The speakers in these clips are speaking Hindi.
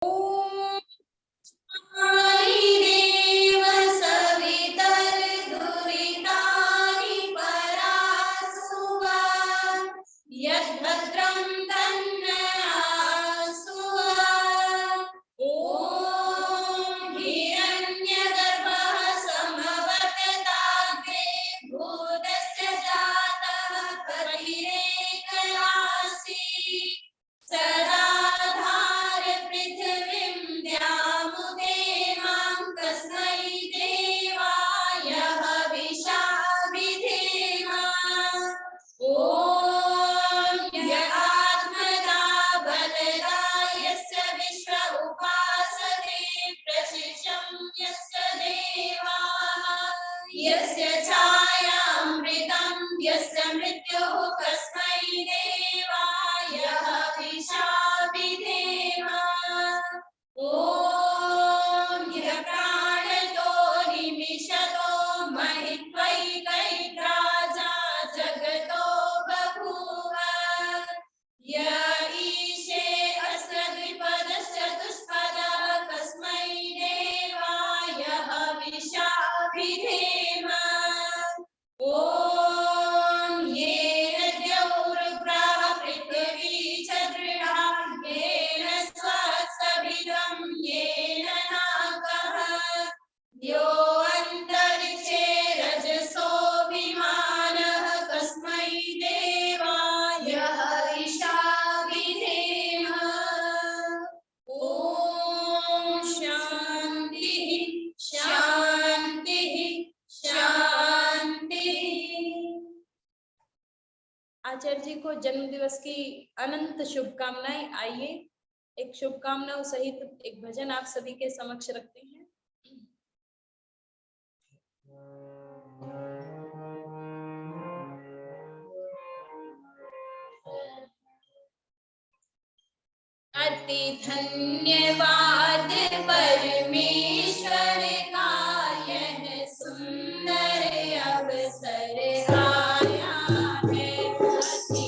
ओम देव सवितर्दुरितानि परासुवा यद्भद्रं तन्नयासुवा ॐ हिरण्यगर्भः समवतताग्रे भूतस्य जातः कतिरेकयासि सदाधार पृथिवीं द्यामुदे मां कस्मै देवाय हविषा विधेम ॐ यदात्मजा बलदा यस्य विश्व उपासते प्रशिशं यस्य देवाः यस्य छायामृतं यस्य मृत्युः कस्मै देवाय हविषा विधेम ॐ यप्राणतो निमिषतो महित्वैकैर्राजा जगतो बभूव य ईशे अस्य द्विपदश्चतुष्पदः कस्मै देवाय हविषा विधेम ॐ येन द्यौरुग्राः पृथिवी च दृढा येन स्वसविदं येन नाकः यो अन्तरिक्षे रजसो विमानः कस्मै देवाय हविषा विधेम ॐ शान्तिः शान्तिः शांति। आचार्य जी को जन्म दिवस की अनंत शुभकामनाएं। आइए एक शुभकामनाओं सहित एक भजन आप सभी के समक्ष रखते हैं। अति धन्यवाद परमेश्वर का यह सुंदर अवसर आया है। अति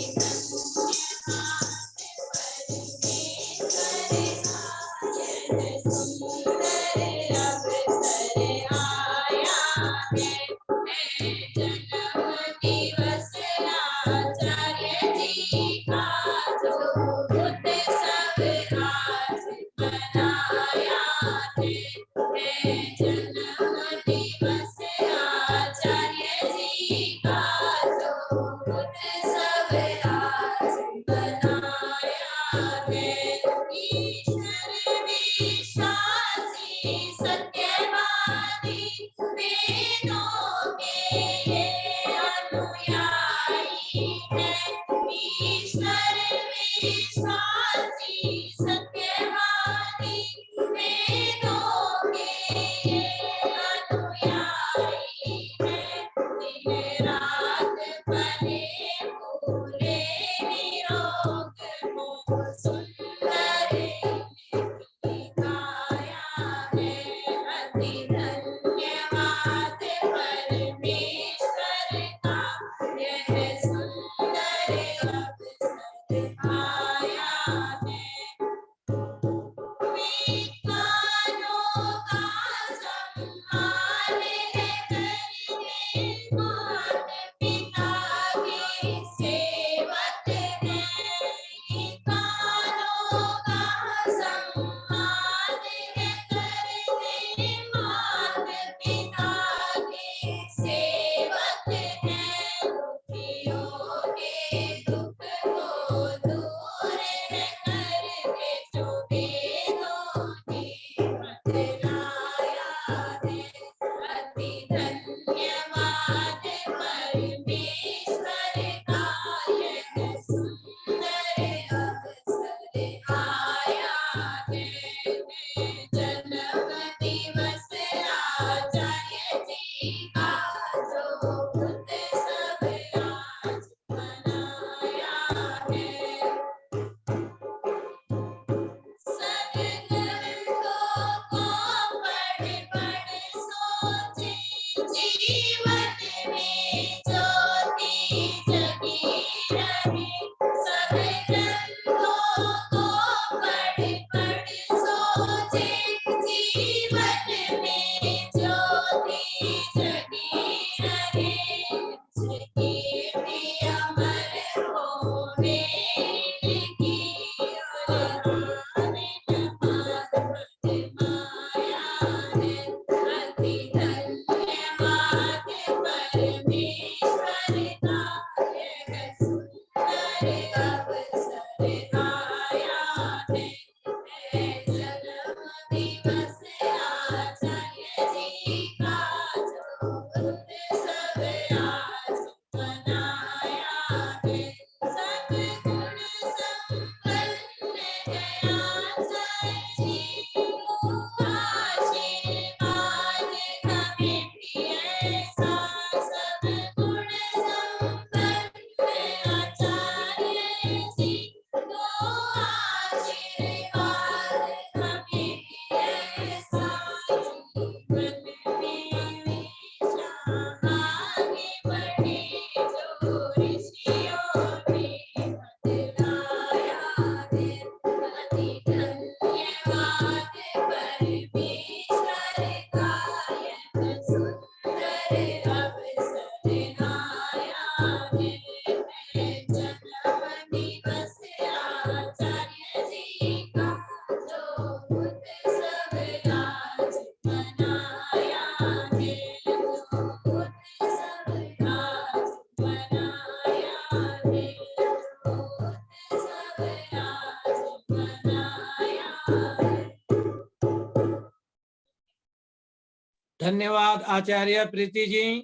धन्यवाद आचार्य प्रीति जी।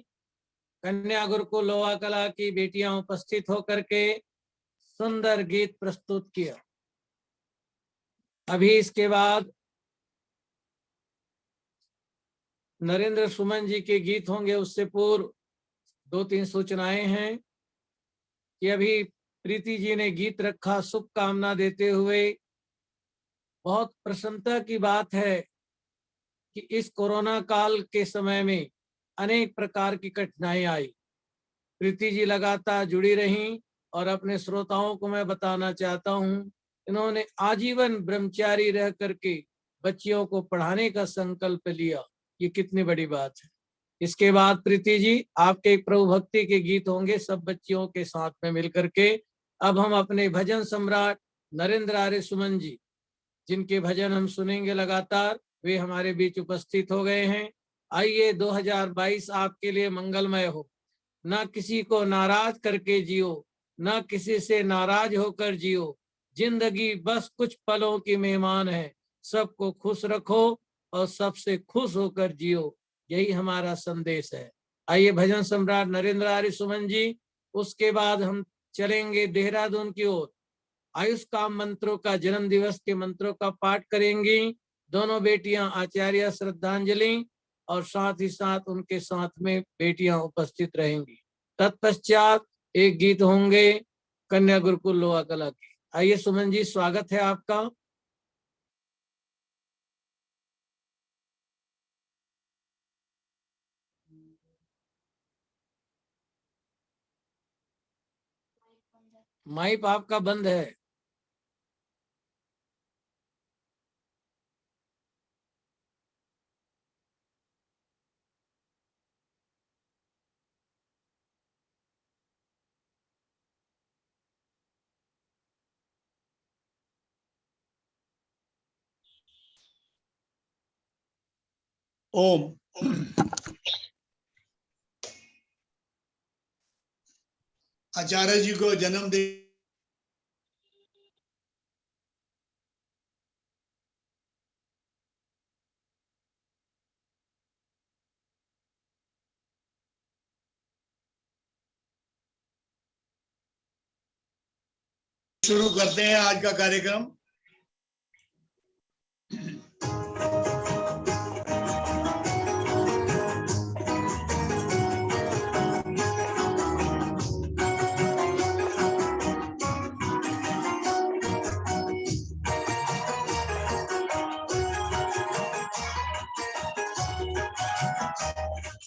कन्या गुरुकुल लोहा कला की बेटियां उपस्थित होकर के सुंदर गीत प्रस्तुत किया। अभी इसके बाद नरेंद्र सुमन जी के गीत होंगे। उससे पूर्व 2-3 सूचनाएं हैं कि अभी प्रीति जी ने गीत रखा शुभकामना देते हुए। बहुत प्रसन्नता की बात है कि इस कोरोना काल के समय में अनेक प्रकार की कठिनाई आई, प्रीति जी लगातार जुड़ी रहीं और अपने श्रोताओं को मैं बताना चाहता हूं, इन्होंने आजीवन ब्रह्मचारी रह करके बच्चियों को पढ़ाने का संकल्प लिया। ये कितनी बड़ी बात है। इसके बाद प्रीति जी आपके प्रभु भक्ति के गीत होंगे सब बच्चियों के साथ में मिलकर के। अब हम अपने भजन सम्राट नरेंद्र आर्य सुमन जी, जिनके भजन हम सुनेंगे लगातार, वे हमारे बीच उपस्थित हो गए हैं। आइए 2022 आपके लिए मंगलमय हो। ना किसी को नाराज करके जियो, ना किसी से नाराज होकर जियो। जिंदगी बस कुछ पलों की मेहमान है, सबको खुश रखो और सबसे खुश होकर जियो। यही हमारा संदेश है। आइए भजन सम्राट नरेंद्र आर्य सुमन जी, उसके बाद हम चलेंगे देहरादून की ओर। आयुष काम मंत्रों का जन्म दिवस के मंत्रों का पाठ करेंगी दोनों बेटियां आचार्य श्रद्धांजलि, और साथ ही साथ उनके साथ में बेटियां उपस्थित रहेंगी। तत्पश्चात एक गीत होंगे कन्या गुरुकुल लोहा कला के। आइए सुमन जी, स्वागत है आपका। माइक आपका बंद है। ओम। आचार्य जी को जन्म दे शुरू करते हैं आज का कार्यक्रम।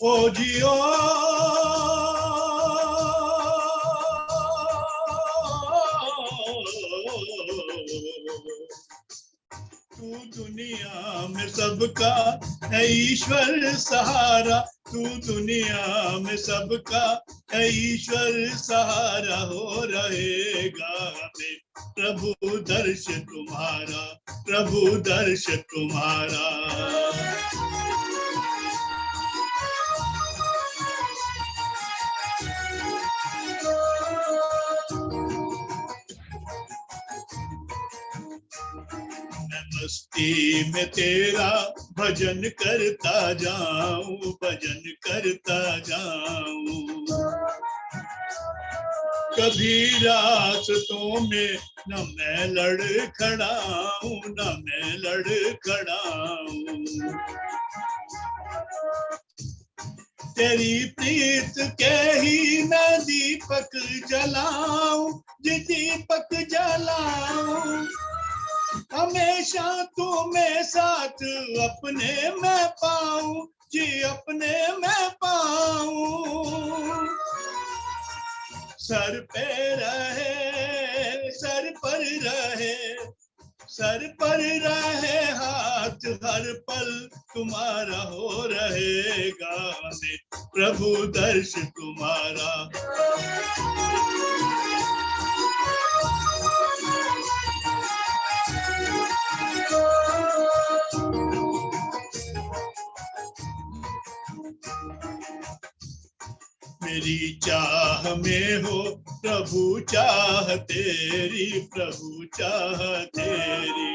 ओ जियो तू दुनिया में सबका है ईश्वर सहारा, तू दुनिया में सबका है ईश्वर सहारा। हो रहेगा हमें प्रभु दर्श तुम्हारा, प्रभु दर्श तुम्हारा। मस्ती में तेरा भजन करता जाऊं, भजन करता जाऊं। कभी रास्तों में न मैं लड़खड़ाऊं, न मैं लड़खड़ाऊं। तेरी प्रीत के ही मैं दीपक जलाऊं, जी दीपक जलाऊं। हमेशा तुम्हें साथ अपने मैं पाऊं, जी अपने मैं पाऊं। सर पे रहे, सर पर रहे, सर पर रहे हाथ हर पल तुम्हारा। हो रहेगा हमें प्रभु दर्श तुम्हारा। मेरी चाह में हो प्रभु चाह तेरी, प्रभु चाह तेरी।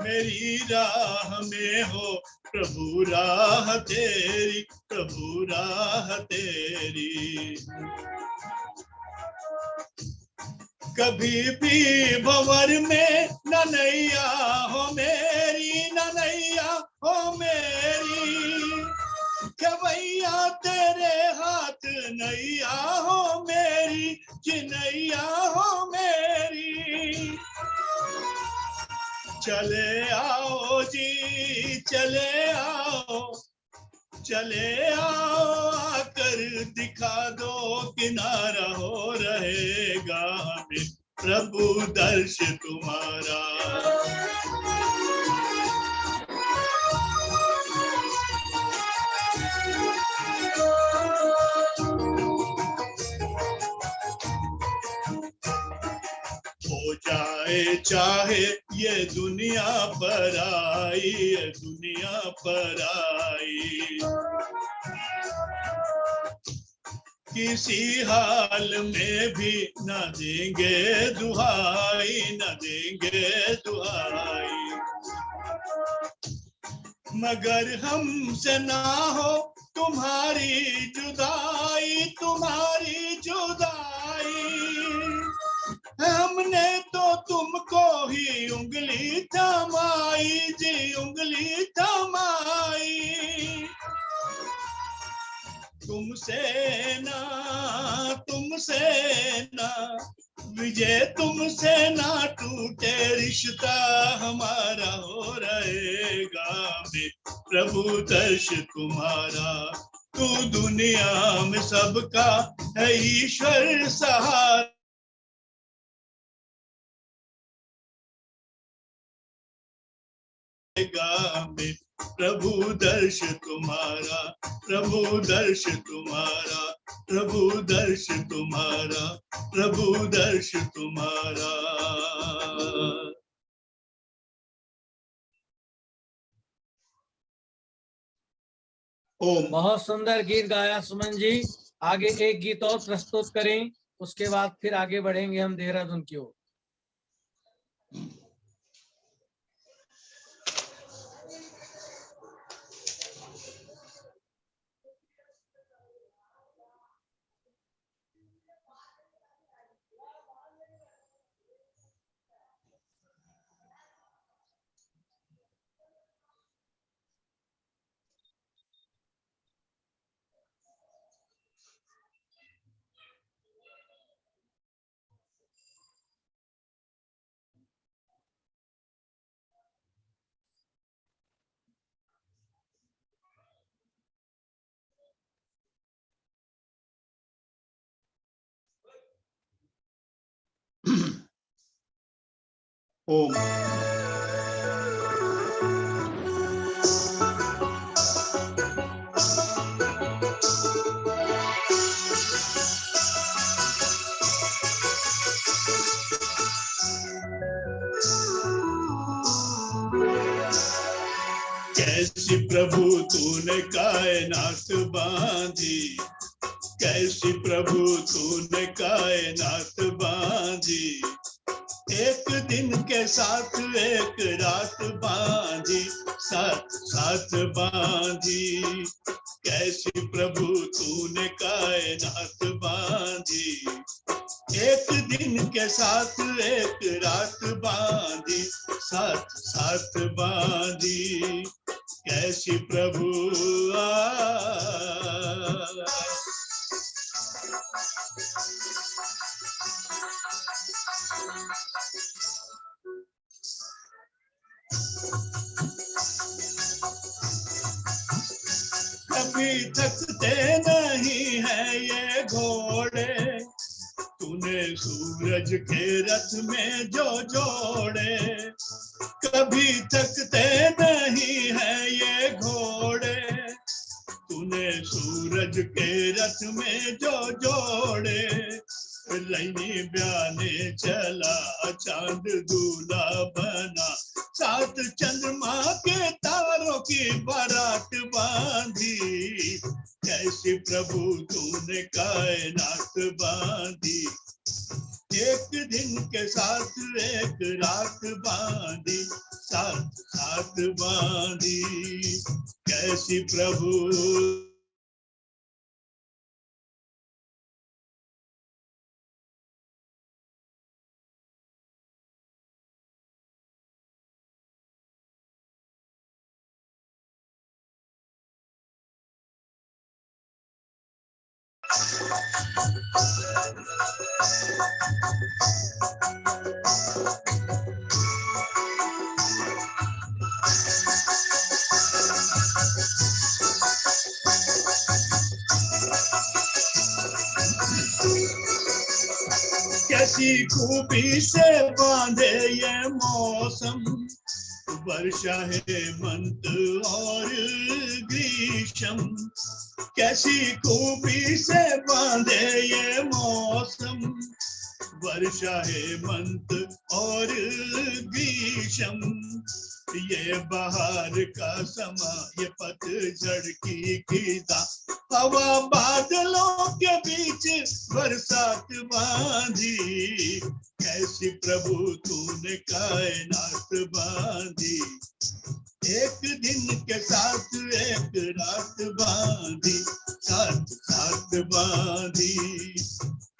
मेरी राह में हो प्रभु राह तेरी, प्रभु राह तेरी। कभी भी भंवर में न नैया हो मेरी, न नैया हो मेरी। खवैया तेरे हाथ नैया हो मेरी, चिनैया हो मेरी। चले आओ जी चले आओ, चले आओ आकर दिखा दो किनारा हो रहेगा हमें प्रभु दर्श तुम्हारा। हो जाए चाहे ये दुनिया पर आई, ये दुनिया पर आई। किसी हाल में भी न देंगे दुहाई, न देंगे दुहाई। मगर हमसे ना हो तुम्हारी जुदाई, तुम्हारी जुदाई। हमने तो तुमको ही उंगली थमाई जी, उंगली थमाई। तुमसे ना विजय, तुमसे ना टूटे रिश्ता हमारा हो रहेगा में प्रभु दर्श तुम्हारा। तू दुनिया में सबका है ईश्वर सहारा, में प्रभु दर्श तुम्हारा, प्रभु दर्श तुम्हारा, प्रभु दर्श तुम्हारा, प्रभु दर्श तुम्हारा। ओम। बहुत सुंदर गीत गाया सुमन जी। आगे एक गीत और प्रस्तुत करें, उसके बाद फिर आगे बढ़ेंगे हम देहरादून की ओर। ओम। कैसी प्रभु तूने कायनात बांधी, कैसी प्रभु तूने कायनात बांधी। एक दिन के साथ एक रात बांधी, साथ साथ बांधी। कैसी प्रभु तूने कायनात बांधी, एक दिन के साथ एक रात बांधी, साथ साथ बांधी। कैसी प्रभु कभी थकते नहीं है ये घोड़े, तूने सूरज के रथ में जो जोड़े। कभी थकते नहीं है ये घोड़े, तूने सूरज के रथ में जो जोड़े। लैनी ब्याने चला चांद दूल्हा बना, सात चंद्रमा के तारों की बारात बांधी। कैसी प्रभु तूने कायनात बांधी, एक दिन के साथ एक रात बांधी, साथ साथ बांधी, कैसी प्रभु। कैसी खूबी से बांधे ये मौसम, वर्षा हेमंत और ग्रीष्म, कैसी खूबी से बांधे ये मौसम, वर्षा हेमंत और ग्रीष्म, ये बहार का समा, ये पतझड़ की खिता, हवा बादलों के बीच बरसात बांधी, कैसी प्रभु तूने कायनात बांधी, एक दिन के साथ एक रात बांधी, साथ साथ बांधी,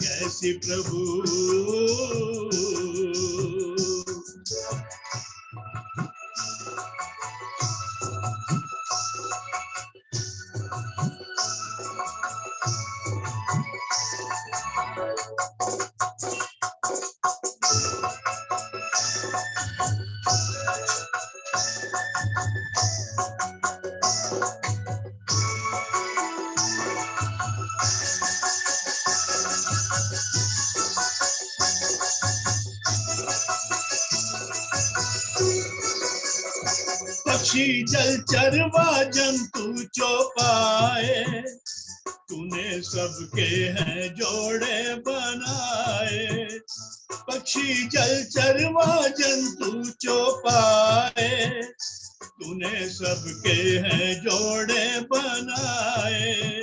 कैसी प्रभु। पक्षी जलचर जंतु चौपाए, तूने सबके हैं जोड़े बनाए, पक्षी जलचर जंतु चौपाए, तूने सबके हैं जोड़े बनाए,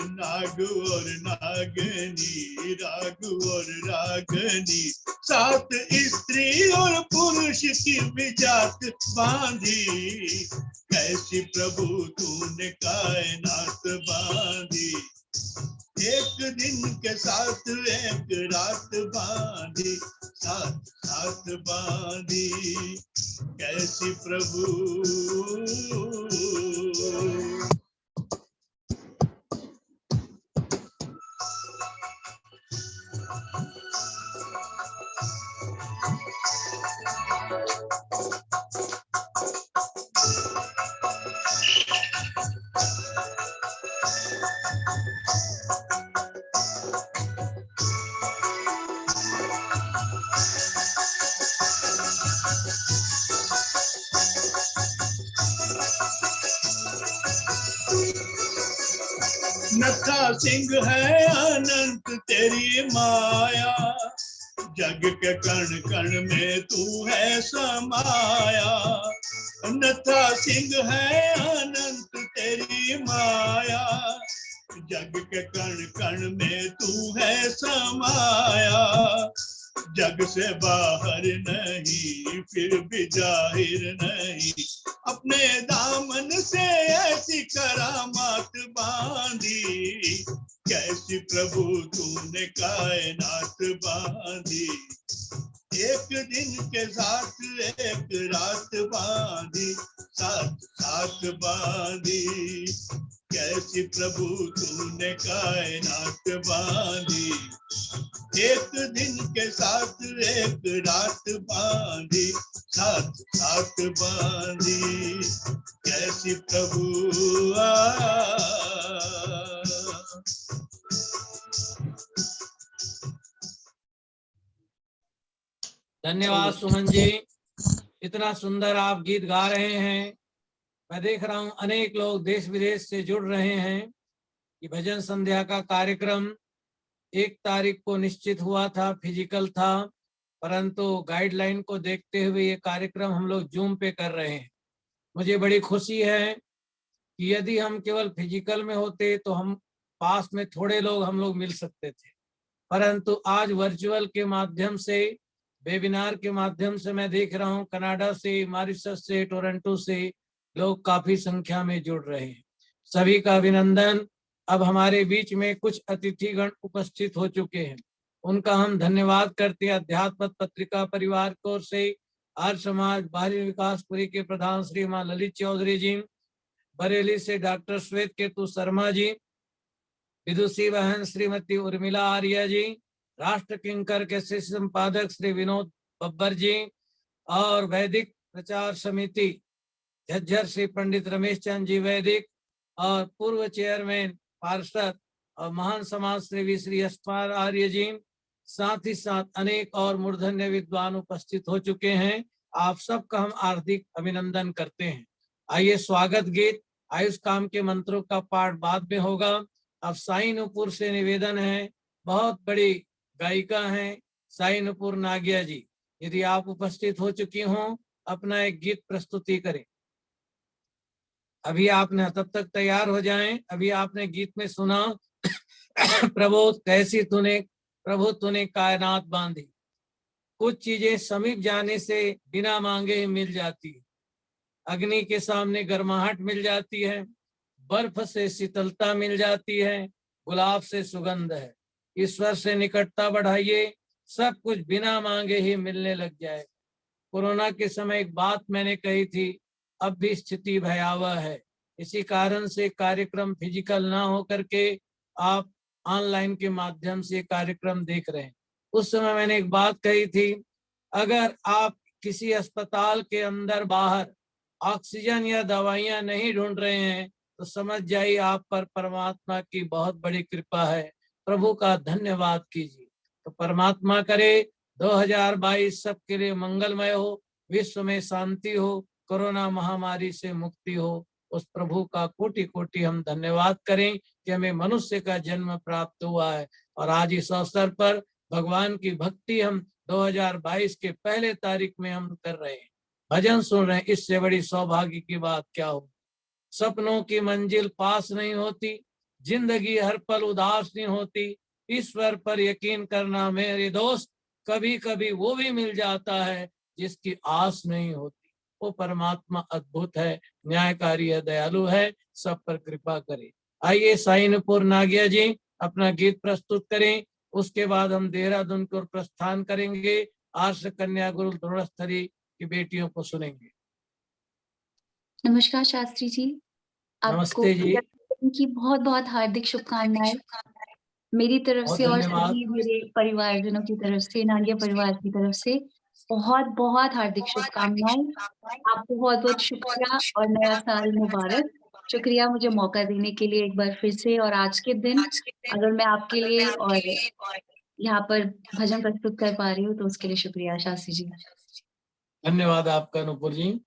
नाग और नागनी, राग और रागनी, सात स्त्री और पुरुष की विजात बांधी, कैसी प्रभु तूने कायनात बांधी, एक दिन के साथ एक रात बांधी, साथ साथ बांधी, कैसी प्रभु। नथा सिंह है अनंत तेरी माया, जग के कण कण में तू है समाया, नथा सिंह है अनंत तेरी माया, जग के कण कण में तू है समाया, जग से बाहर नहीं फिर भी जाहिर नहीं, अपने दामन से ऐसी करामात बांधी, कैसी प्रभु तूने कायनात बांधी, एक दिन के साथ एक रात बांधी, साथ साथ बांधी, कैसी प्रभु तूने कायनात बांधी, एक दिन के साथ एक रात बांधी, साथ साथ बांधी, कैसी प्रभु। धन्यवाद सुमन जी, इतना सुंदर आप गीत गा रहे हैं। मैं देख रहा हूं अनेक लोग देश विदेश से जुड़ रहे हैं। ये भजन संध्या का कार्यक्रम 1 तारीख को निश्चित हुआ था, फिजिकल था, परंतु गाइडलाइन को देखते हुए ये कार्यक्रम हम लोग जूम पे कर रहे हैं। मुझे बड़ी खुशी है कि यदि हम केवल फिजिकल में होते तो हम पास में थोड़े लोग हम लोग मिल सकते थे, परंतु आज वर्चुअल के माध्यम से, वेबिनार के माध्यम से मैं देख रहा हूँ कनाडा से, मॉरिशस से, टोरंटो से लोग काफी संख्या में जुड़ रहे हैं। सभी का अभिनंदन। अब हमारे बीच में कुछ अतिथिगण उपस्थित हो चुके हैं, उनका हम धन्यवाद करते हैं। अध्यात्म पत्रिका परिवार की ओर से आर्य समाज बाहरी विकासपुरी के प्रधान श्रीमान ललित चौधरी जी, बरेली से डॉक्टर श्वेत केतु शर्मा जी, विदुषी बहन श्रीमती उर्मिला आर्य जी, राष्ट्र किंकर के शिष्य संपादक श्री विनोद बब्बर जी, और वैदिक प्रचार समिति झज्जर श्री पंडित रमेश चंद जी वैदिक, और पूर्व चेयरमैन पार्षद और महान समाज सेवी श्री यशपाल आर्य जी, साथ ही साथ अनेक और मूर्धन्य विद्वान उपस्थित हो चुके हैं। आप सबका हम हार्दिक अभिनंदन करते हैं। आइए स्वागत गीत आयुष काम के मंत्रों का पाठ बाद में होगा। अब साई नुपुर से निवेदन है, बहुत बड़ी गायिका हैं साई नुपुर नागिया जी, यदि आप उपस्थित हो चुकी हों अपना एक गीत प्रस्तुति करें। अभी आपने, तब तक तैयार हो जाएं। अभी आपने गीत में सुना प्रभु कैसी तूने, प्रभु तूने कायनात बांधी। कुछ चीजें समीप जाने से बिना मांगे ही मिल जाती है। अग्नि के सामने गर्माहट मिल जाती है, बर्फ से शीतलता मिल जाती है, गुलाब से सुगंध है। ईश्वर से निकटता बढ़ाइए, सब कुछ बिना मांगे ही मिलने लग जाए। कोरोना के समय एक बात मैंने कही थी, अब भी स्थिति भयावह है। इसी कारण से कार्यक्रम फिजिकल ना हो करके आप ऑनलाइन के माध्यम से कार्यक्रम देख रहे हैं। उस समय मैंने एक बात कही थी, अगर आप किसी अस्पताल के अंदर बाहर ऑक्सीजन या दवाइयां नहीं ढूंढ रहे हैं तो समझ जाइए आप पर परमात्मा की बहुत बड़ी कृपा है। प्रभु का धन्यवाद कीजिए। तो परमात्मा करे 2022 सबके लिए मंगलमय हो, विश्व में शांति हो, कोरोना महामारी से मुक्ति हो। उस प्रभु का कोटि कोटि हम धन्यवाद करें कि हमें मनुष्य का जन्म प्राप्त हुआ है। और आज इस अवसर पर भगवान की भक्ति हम 2022 के पहले तारीख में हम कर रहे हैं, भजन सुन रहे हैं। इससे बड़ी सौभाग्य की बात क्या हो। सपनों की मंजिल पास नहीं होती, जिंदगी हर पल उदास नहीं होती। ईश्वर पर यकीन करना मेरे दोस्त, कभी कभी वो भी मिल जाता है जिसकी आस नहीं होती। वो परमात्मा अद्भुत है, न्यायकारी है, दयालु है, सब पर कृपा करे। आइए साई नुपुर नागिया जी अपना गीत प्रस्तुत करें। उसके बाद हम देहरादून की ओर प्रस्थान करेंगे। आर्ष कन्या गुरु द्रोणस्थली की बेटियों को सुनेंगे। नमस्कार शास्त्री जी, आपको नमस्ते जी। की बहुत बहुत हार्दिक शुभकामनाएं मेरी तरफ बहुत से और धन्यवाद। सभी मेरे परिवारजनों की तरफ से, नागिया परिवार की तरफ से बहुत बहुत हार्दिक शुभकामनाएं। आपको बहुत बहुत शुक्रिया और नया साल मुबारक। शुक्रिया मुझे मौका देने के लिए एक बार फिर से, और आज के दिन अगर मैं आपके लिए और यहाँ पर भजन प्रस्तुत कर पा रही हूँ तो उसके लिए शुक्रिया शास्त्री जी। धन्यवाद आपका नुपुर जी।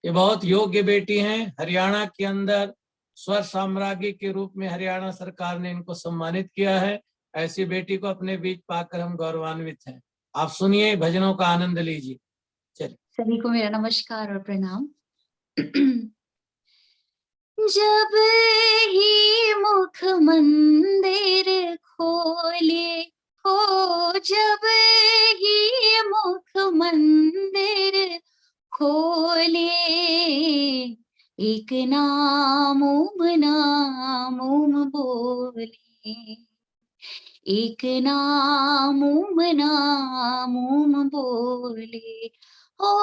ये बहुत योग्य बेटी हैं। हरियाणा के अंदर स्वर साम्राज्ञी के रूप में हरियाणा सरकार ने इनको सम्मानित किया है। ऐसी बेटी को अपने बीच पाकर हम गौरवान्वित हैं। आप सुनिए, भजनों का आनंद लीजिए। चलिए। सभी को मेरा नमस्कार और प्रणाम। जब ही मुख मंदिर खोले हो, जब ही मुख मंदिर खोले, एक नाम बोले, एक नाम बोले हो।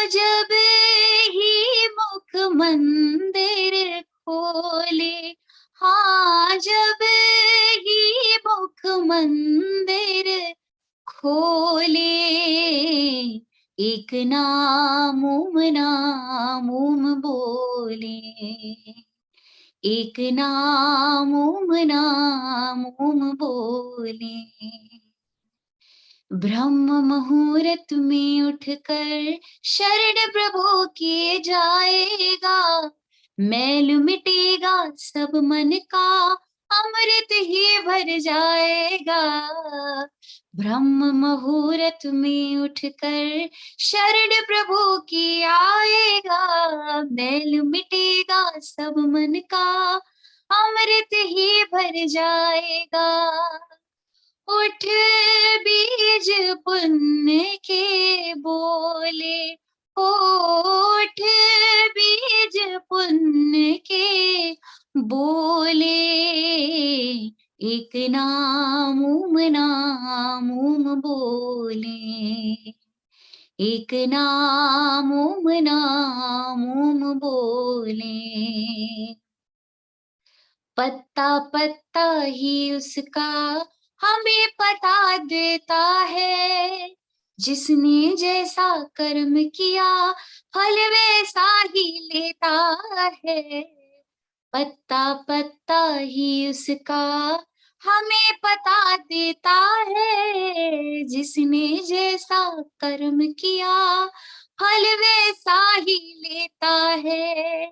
जब ही मुख मंदिर खोले, हाँ जब ही मुख मंदिर खोले, एक नाम बोले, एक नाम बोले। ब्रह्म मुहूर्त में उठकर शरण प्रभु किए जाएगा, मैल मिटेगा सब मन का, अमृत ही भर जाएगा। ब्रह्म मुहूर्त में उठकर शरण प्रभु की आएगा, मैल मिटेगा सब मन का अमृत ही भर जाएगा। उठ बीज पुण्य के बोले, उठ बीज पुण्य के बोले, एक नाम नाम बोले, एक नाम नाम बोले। पत्ता पत्ता ही उसका हमें पता देता है, जिसने जैसा कर्म किया फल वैसा ही लेता है। पत्ता पत्ता ही उसका हमें पता देता है, जिसने जैसा कर्म किया फल वैसा ही लेता है।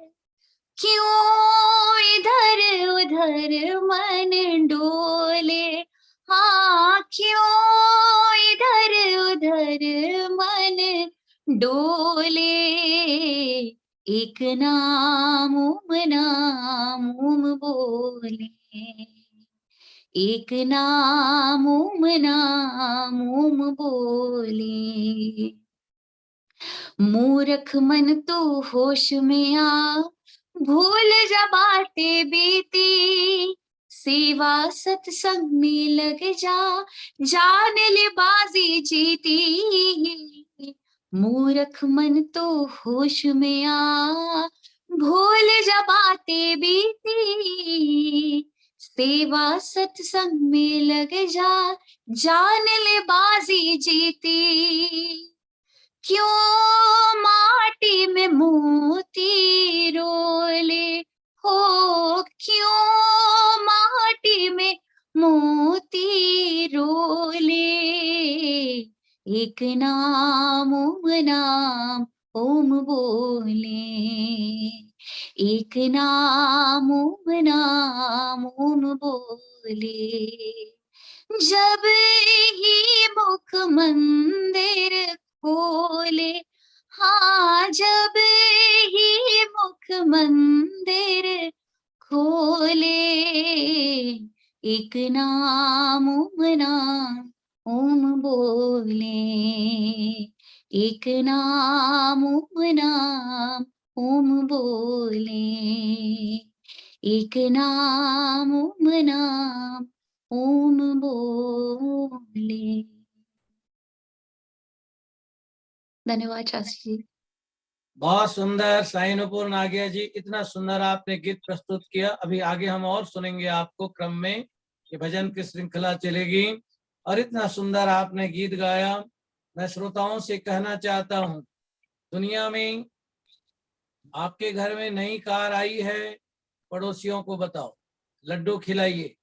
क्यों इधर उधर मन डोले, हाँ क्यों इधर उधर मन डोले, एक नाम नाम बोले, एक नाम नाम बोले। मूर्ख मन तू होश में आ, भूल जा बातें बीती, सेवा सत्संग में लग जा, जान ले बाजी जीती। मूर्ख मन तो होश में आ, भूल जा बातें बीती, सेवा सत्संग में लग जा, जान ले बाजी जीती। क्यों माटी में मोती रोले, हो क्यों माटी में मोती रोले, एक नाम नाम ओम बोले, एक नाम नाम ओम बोले। जब ही मुख मंदिर खोले, हाँ जब ही मुख मंदिर खोले, एक नाम ओम बोले, एक नाम ओम बोले, एक नाम ओम बोले। धन्यवाद शास्त्री जी। बहुत सुंदर साईं नुपुर नागिया जी, इतना सुंदर आपने गीत प्रस्तुत किया। अभी आगे हम और सुनेंगे आपको क्रम में, ये भजन की श्रृंखला चलेगी। और इतना सुंदर आपने गीत गाया। मैं श्रोताओं से कहना चाहता हूँ, दुनिया में आपके घर में नई कार आई है, पड़ोसियों को बताओ, लड्डू खिलाइए।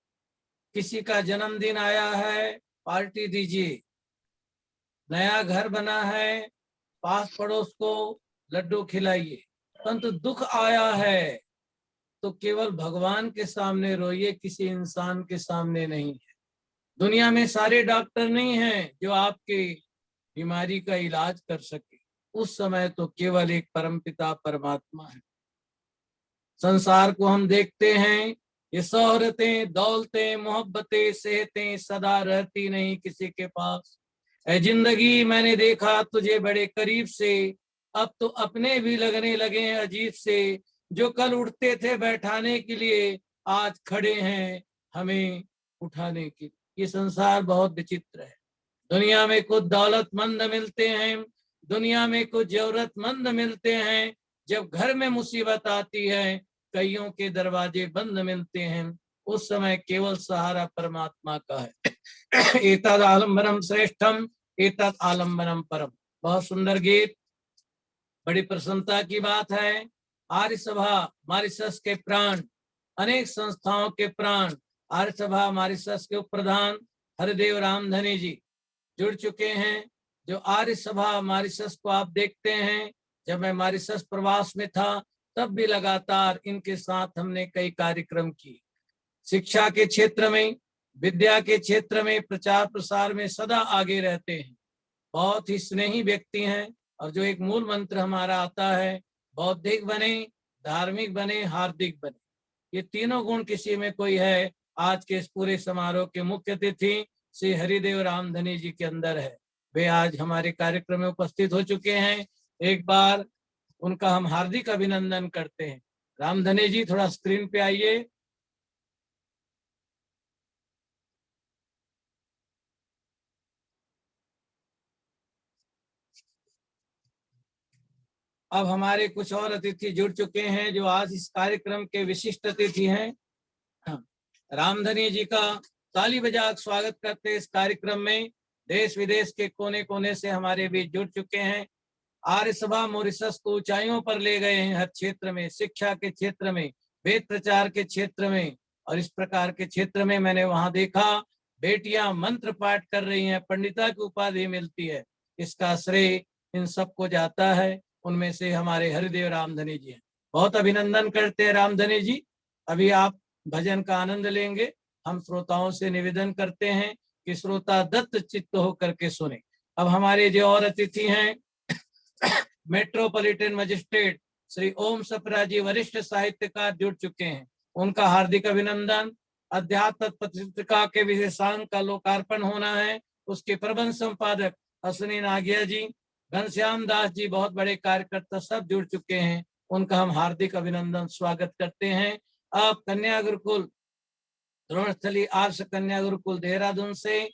किसी का जन्मदिन आया है, पार्टी दीजिए। नया घर बना है, पास पड़ोस को लड्डू खिलाइए। परंतु दुख आया है तो केवल भगवान के सामने रोइए, किसी इंसान के सामने नहीं है। दुनिया में सारे डॉक्टर नहीं हैं जो आपके बीमारी का इलाज कर सके। उस समय तो केवल एक परमपिता परमात्मा है। संसार को हम देखते हैं, ये शोहरतें, दौलतें, मोहब्बतें, सेहतें सदा रहती नहीं किसी के पास। ऐ जिंदगी मैंने देखा तुझे बड़े करीब से, अब तो अपने भी लगने लगे हैं अजीब से। जो कल उठते थे बैठाने के लिए, आज खड़े हैं हमें उठाने के लिए। ये संसार बहुत विचित्र है। दुनिया में कुछ दौलतमंद मिलते हैं, दुनिया में कुछ जरूरतमंद मिलते हैं। जब घर में मुसीबत आती है, कईयों के दरवाजे बंद मिलते हैं। उस समय केवल सहारा परमात्मा का है। एतद आलम्बनम श्रेष्ठम, एतद आलम्बनम परम। बहुत सुंदर गीत, बड़ी प्रसन्नता की बात है। आर्य सभा मॉरिशस के प्राण, अनेक संस्थाओं के प्राण, आर्य सभा मॉरिशस के उप प्रधान हरिदेव रामधनी जी जुड़ चुके हैं। जो आर्य सभा मॉरिशस को आप देखते हैं, जब मैं मॉरिशस प्रवास में था तब भी लगातार इनके साथ हमने कई कार्यक्रम किए। शिक्षा के क्षेत्र में, विद्या के क्षेत्र में, प्रचार प्रसार में सदा आगे रहते हैं। बहुत ही स्नेही व्यक्ति हैं। और जो एक मूल मंत्र हमारा आता है, बौद्धिक बने, धार्मिक बने, हार्दिक बने। ये तीनों गुण किसी में कोई है, आज के इस पूरे समारोह के मुख्य अतिथि श्री हरिदेव रामधनी जी के अंदर है। वे आज हमारे कार्यक्रम में उपस्थित हो चुके हैं। एक बार उनका हम हार्दिक अभिनंदन करते हैं। रामधनी जी थोड़ा स्क्रीन पे आइए। अब हमारे कुछ और अतिथि जुड़ चुके हैं जो आज इस कार्यक्रम के विशिष्ट अतिथि हैं। रामधनी जी का ताली बजा स्वागत करते हैं। इस कार्यक्रम में देश विदेश के कोने कोने से हमारे बीच जुड़ चुके हैं। आर्य सभा मॉरिशस को ऊंचाइयों पर ले गए हैं, हर क्षेत्र में, शिक्षा के क्षेत्र में, वेद प्रचार के क्षेत्र में, और इस प्रकार के क्षेत्र में मैंने वहां देखा बेटियां मंत्र पाठ कर रही हैं, पंडिता की उपाधि मिलती है। इसका श्रेय इन सबको जाता है। उनमें से हमारे हरिदेव रामधनी जी हैं। बहुत अभिनंदन करते हैं रामधनी जी। अभी आप भजन का आनंद लेंगे। हम श्रोताओं से निवेदन करते हैं कि श्रोता दत्त चित्त होकर के सुने। अब हमारे जो और अतिथि हैं, मेट्रोपॉलिटन मजिस्ट्रेट श्री ओम सप्रा जी वरिष्ठ साहित्यकार जुड़ चुके हैं। उनका हार्दिक अभिनंदन। अध्यात्म पत्रिका के विशेषांक का लोकार्पण होना है। उसके प्रबंध संपादक अश्विनी नागिया जी, घनश्याम दास जी, बहुत बड़े कार्यकर्ता सब जुड़ चुके हैं। उनका हम हार्दिक अभिनंदन स्वागत करते हैं। अब कन्या गुरुकुल द्रोणस्थली आर्ष कन्या गुरुकुल देहरादून से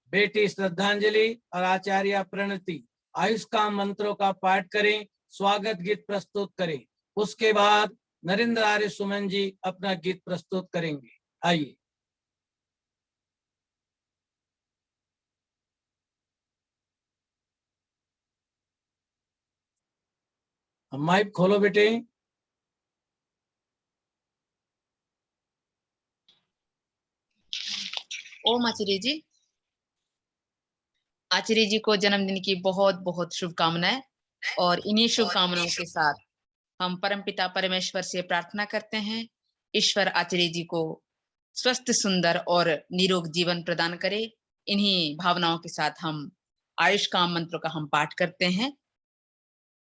बेटी श्रद्धांजलि और आचार्य प्रणति आयुष का मंत्रों का पाठ करें, स्वागत गीत प्रस्तुत करें। उसके बाद नरेंद्र आर्य सुमन जी अपना गीत प्रस्तुत करेंगे। आइए। माइक खोलो बेटे। ओम आचार्य जी। आचार्य जी को जन्मदिन की बहुत बहुत शुभकामनाएं, और इन्हीं शुभकामनाओं के साथ हम परमपिता परमेश्वर से प्रार्थना करते हैं, ईश्वर आचार्य जी को स्वस्थ, सुंदर और निरोग जीवन प्रदान करे। इन्हीं भावनाओं के साथ हम आयुष काम मंत्र का हम पाठ करते हैं।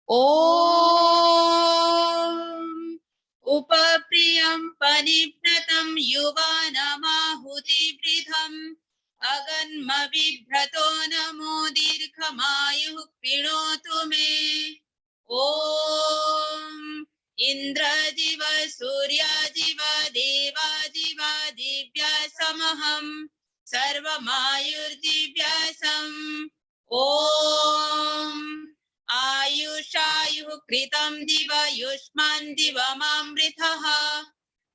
ओम उपप्रियं परिव्रतं युवानमाहुतिवृधम् अगन्म बिभ्रतो नमो दीर्घमायुः कृणोतु मे। ओम इंद्रजीव सूर्याजीव देवाजीव दिव्या समहं सर्वमायुर्दिव्यासम्। ओम आयुषायुः कृतं दिव युष्मान् दिवमामृतः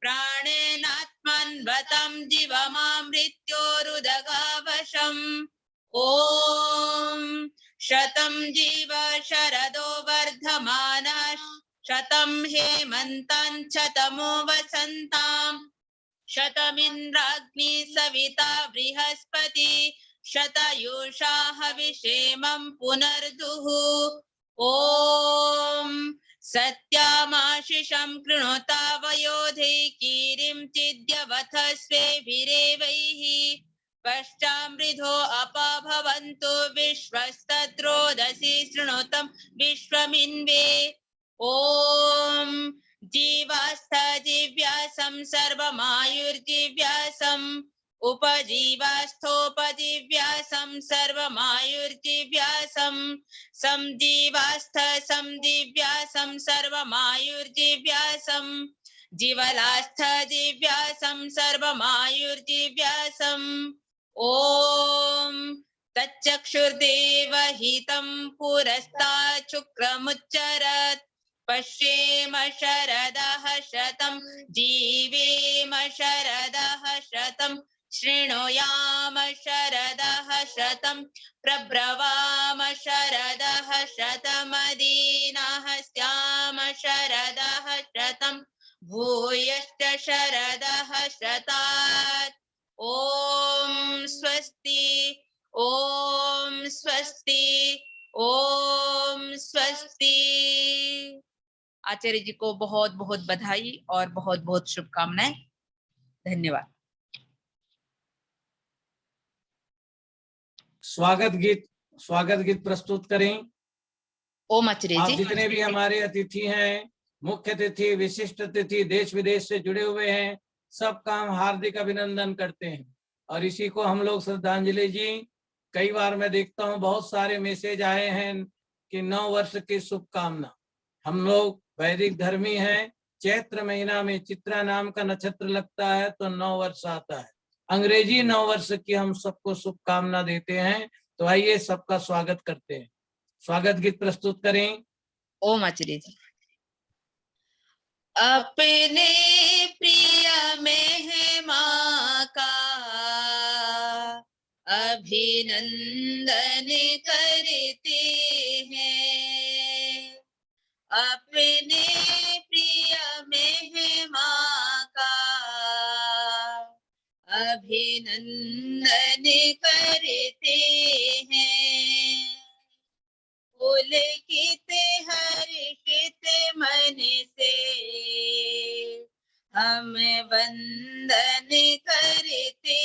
प्राणेनात्मन्वतं जीवमामृत्योरुदगावशम्। ओम शतं जीव शरदो वर्धमानः शतं हेमन्तं शतमो वसन्ताम् शतमिन्द्राग्नि सविता बृहस्पति शतयुषा हविषेमं पुनर्दुः। ओम सत्यामाशिषं कृणोतावयोधे कीरिं चिद्यवथ स्वेभिरेवैः पश्चामृधो अपभवन्तु विश्वस्तत्रोदसी शृणोतं विश्वमिन्वे। ओम जीवास्थ जिव्यासं सर्वमायुर्जिव्यासम् उपजीवास्थोपजीव्यासं सर्वमायुर्जिव्यासम् समजीवास्थ समजीव्यासं सर्वमायुर्जिव्यासम् जीवलास्थ जिव्यासं सर्वमायुर्जिव्यासम्। ओम तच्चक्षुर्देव हितं पुरस्तात् शुक्रमुच्चरत् पश्येम शरदः शतं जीवेम शरदः शतं शृणुयाम शरदः शतं प्रब्रवाम शरदः शतमदीनः स्याम शरदः शतं भूयश्च शरदः शतात्। ओम स्वस्ति ओम स्वस्ति ओम स्वस्ति। आचार्य जी को बहुत बहुत बधाई और बहुत बहुत शुभकामनाएं। धन्यवाद। स्वागत गीत प्रस्तुत करें। ओम आचार्य आप जी। जितने भी हमारे अतिथि हैं मुख्य अतिथि, विशिष्ट अतिथि, देश विदेश से जुड़े हुए हैं, सबका हम हार्दिक अभिनंदन करते हैं। और इसी को हम लोग श्रद्धांजलि जी, कई बार मैं देखता हूँ बहुत सारे मैसेज आए हैं कि 9 वर्ष की शुभकामना। हम लोग वैदिक धर्मी हैं, चैत्र महीना में चित्रा नाम का नक्षत्र लगता है तो 9 वर्ष आता है। अंग्रेजी 9 वर्ष की हम सबको शुभकामना देते हैं। तो आइए सबका स्वागत करते हैं। स्वागत गीत प्रस्तुत करें। ओम आचार्य जी। अपने प्रिय मेहमान का अभिनंदन करते हैं। अपने प्रिय मेहमान का अभिनंदन करते हैं। पुलकित हर्षित मन से हम वंदन करते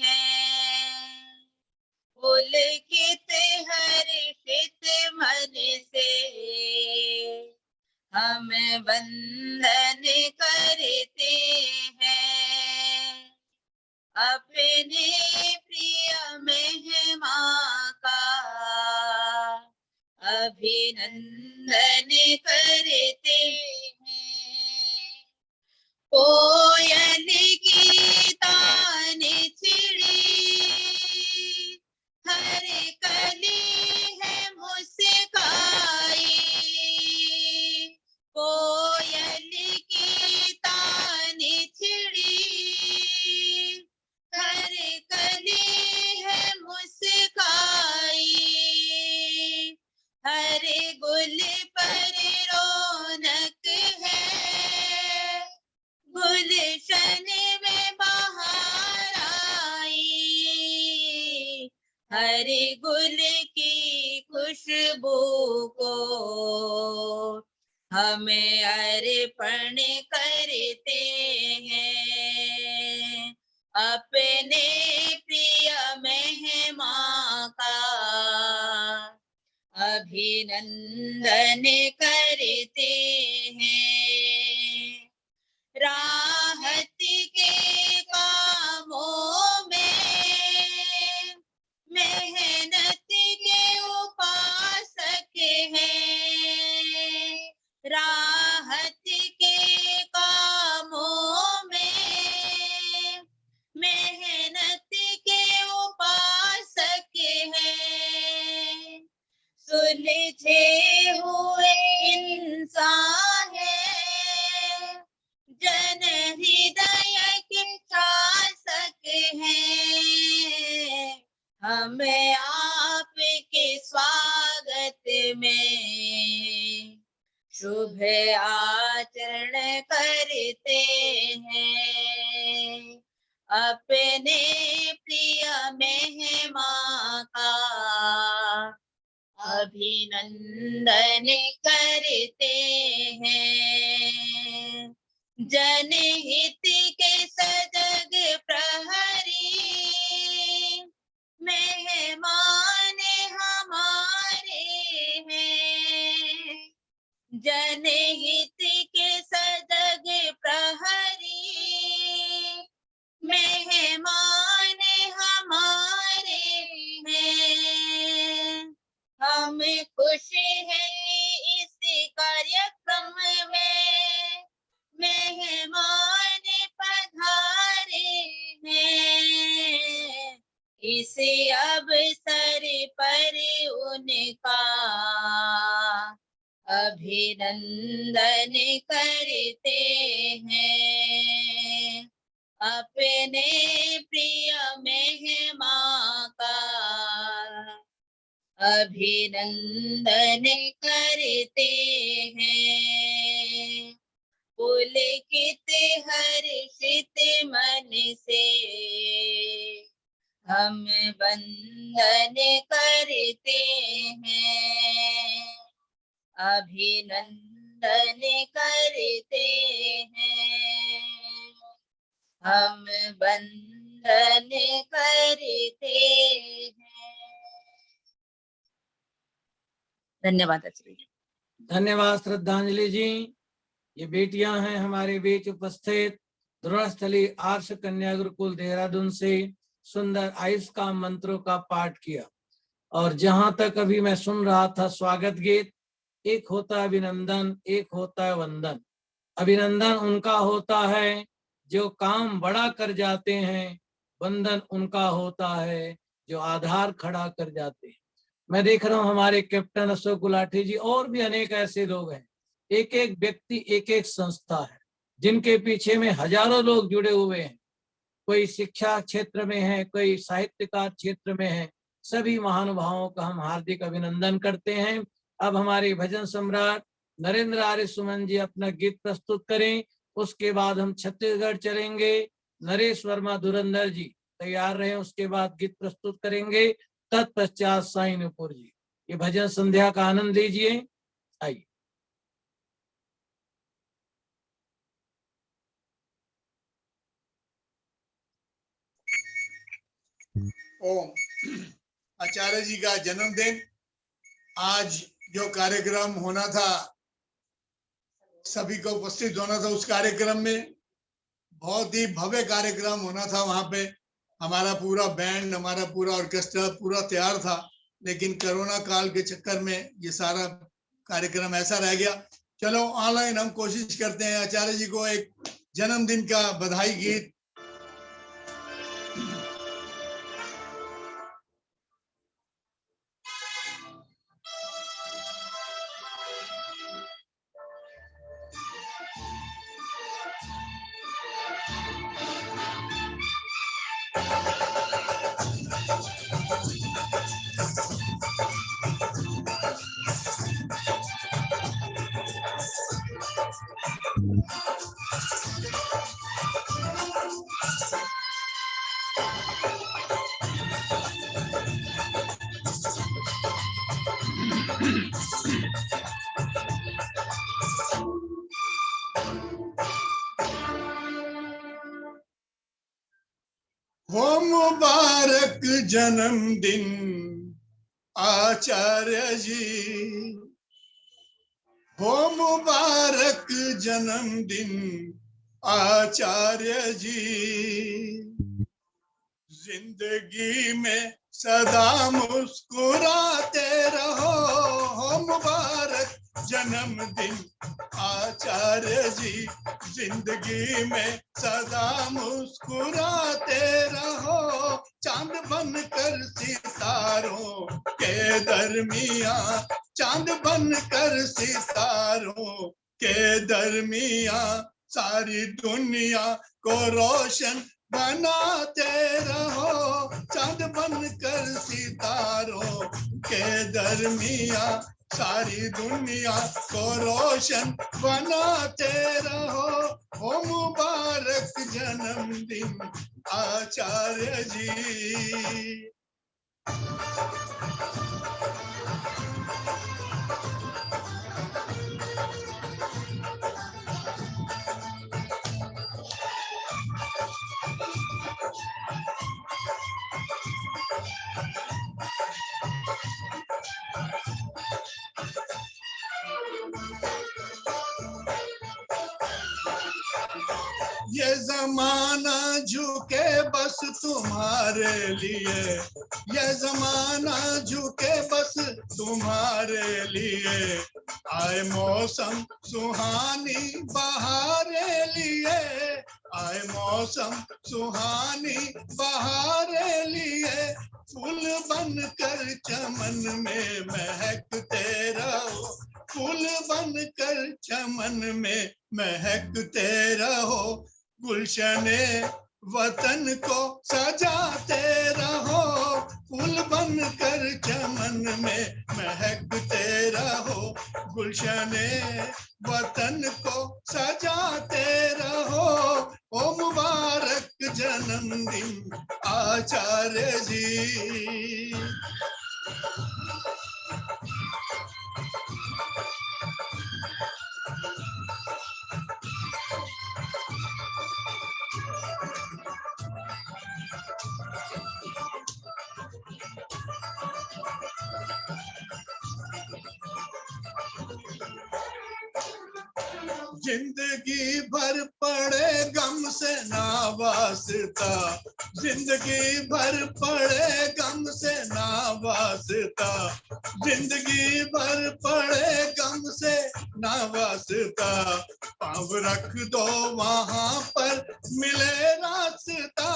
हैं। पुलकित हर्षित मन से हम वंदन करते हैं। अपने प्रिय मेहमान का अभिनंदन करते हैं। कोयल की तान छिड़ी, हर कली है मुस्काई। कोयल की तान छिड़ी, हर कली है मुस्काई। हर गुल पर रौनक है, गुलशन में बहार आई। हर गुल की खुशबू को हमें अर्पण करते हैं। अपने प्रिय मेहमान का अभिनंदन करते हैं। राहत के कामों में मेहनत के उपासक हैं। राहत के कामों में मेहनत के उपासक हैं। सुलझे हुए इंसान है, जन हृदय के शासक हैं। हमें आपके स्वागत में शुभ आचरण करते हैं। अपने प्रिय मेहमान का अभिनंदन करते हैं। जनहित के सजग प्रहरी मेहमान हमारे हैं। जनहित के सजग प्रहरी मेहमान हमारे हैं। हम खुश हैं कि इस कार्यक्रम में मेहमान पधारे हैं। इस अवसर पर उनका अभिनंदन करते हैं। अपने प्रिय मेहमान का अभिनंदन करते हैं। पुलकित हर्षित मन से हम वंदन करते हैं। अभिनंदन करते हैं। हम वंदन करते हैं। धन्यवाद आचार्य जी। धन्यवाद श्रद्धांजलि जी। ये बेटियां हैं हमारे बीच उपस्थित ध्रुवस्थली आर्ष कन्या गुरुकुल देहरादून से सुंदर आयुष का मंत्रों का पाठ किया। और जहां तक अभी मैं सुन रहा था स्वागत गीत, एक होता है अभिनंदन, एक होता है वंदन। अभिनंदन उनका होता है जो काम बड़ा कर जाते हैं, वंदन उनका होता है जो आधार खड़ा कर जाते हैं। मैं देख रहा हूं हमारे कैप्टन अशोक गुलाटी जी और भी अनेक ऐसे लोग हैं। एक एक व्यक्ति एक एक संस्था है जिनके पीछे में हजारों लोग जुड़े हुए हैं। कोई शिक्षा क्षेत्र में है, कोई साहित्यकार क्षेत्र में है। सभी महानुभावों का हम हार्दिक अभिनंदन करते हैं। अब हमारे भजन सम्राट नरेंद्र आर्य सुमन जी अपना गीत प्रस्तुत करें, उसके बाद हम छत्तीसगढ़ चलेंगे। नरेश वर्मा धुरंधर जी तैयार रहे, उसके बाद गीत प्रस्तुत करेंगे। तत्पश्चात साईं नुपुर जी। ये भजन संध्या का आनंद लीजिए। आइए। ओम। आचार्य जी का जन्मदिन, आज जो कार्यक्रम होना था, सभी को उपस्थित होना था। उस कार्यक्रम में बहुत ही भव्य कार्यक्रम होना था। वहां पे हमारा पूरा बैंड, हमारा पूरा ऑर्केस्ट्रा पूरा तैयार था, लेकिन कोरोना काल के चक्कर में ये सारा कार्यक्रम ऐसा रह गया। चलो ऑनलाइन हम कोशिश करते हैं आचार्य जी को एक जन्मदिन का बधाई गीत। हो मुबारक जन्मदिन आचार्य जी, हो मुबारक जन्मदिन आचार्य जी। जिंदगी में सदा मुस्कुराते रहो, हो मुबारक जन्मदिन आचार्य जी। जिंदगी में सदा मुस्कुराते रहो, चांद बनकर सितारों के दरमियां, चांद बनकर सितारों के दरमियां सारी दुनिया को रोशन बनाते रहो। चांद बनकर सितारों के दरमियां सारी दुनिया को रोशन बनाते रहो। हो मुबारक जन्मदिन आचार्य जी। ये जमाना झुके बस तुम्हारे लिए, ये जमाना झुके बस तुम्हारे लिए। आए मौसम सुहानी बहारे लिए, आए मौसम सुहानी बहारे लिए। फूल बनकर चमन में महकते रहो, फूल बनकर चमन में महकते रहो। गुलशने वतन को सजाते रहो, फूल बनकर चमन में महकते रहो। गुलशने वतन को सजाते रहो। ओ मुबारक जन्मदिन आचार्य जी। जिंदगी भर पड़े गम से ना वास्ता, जिंदगी भर पड़े गम से ना वास्ता, जिंदगी भर पड़े गम से ना वास्ता, पाँव रख दो वहां पर मिले रास्ता,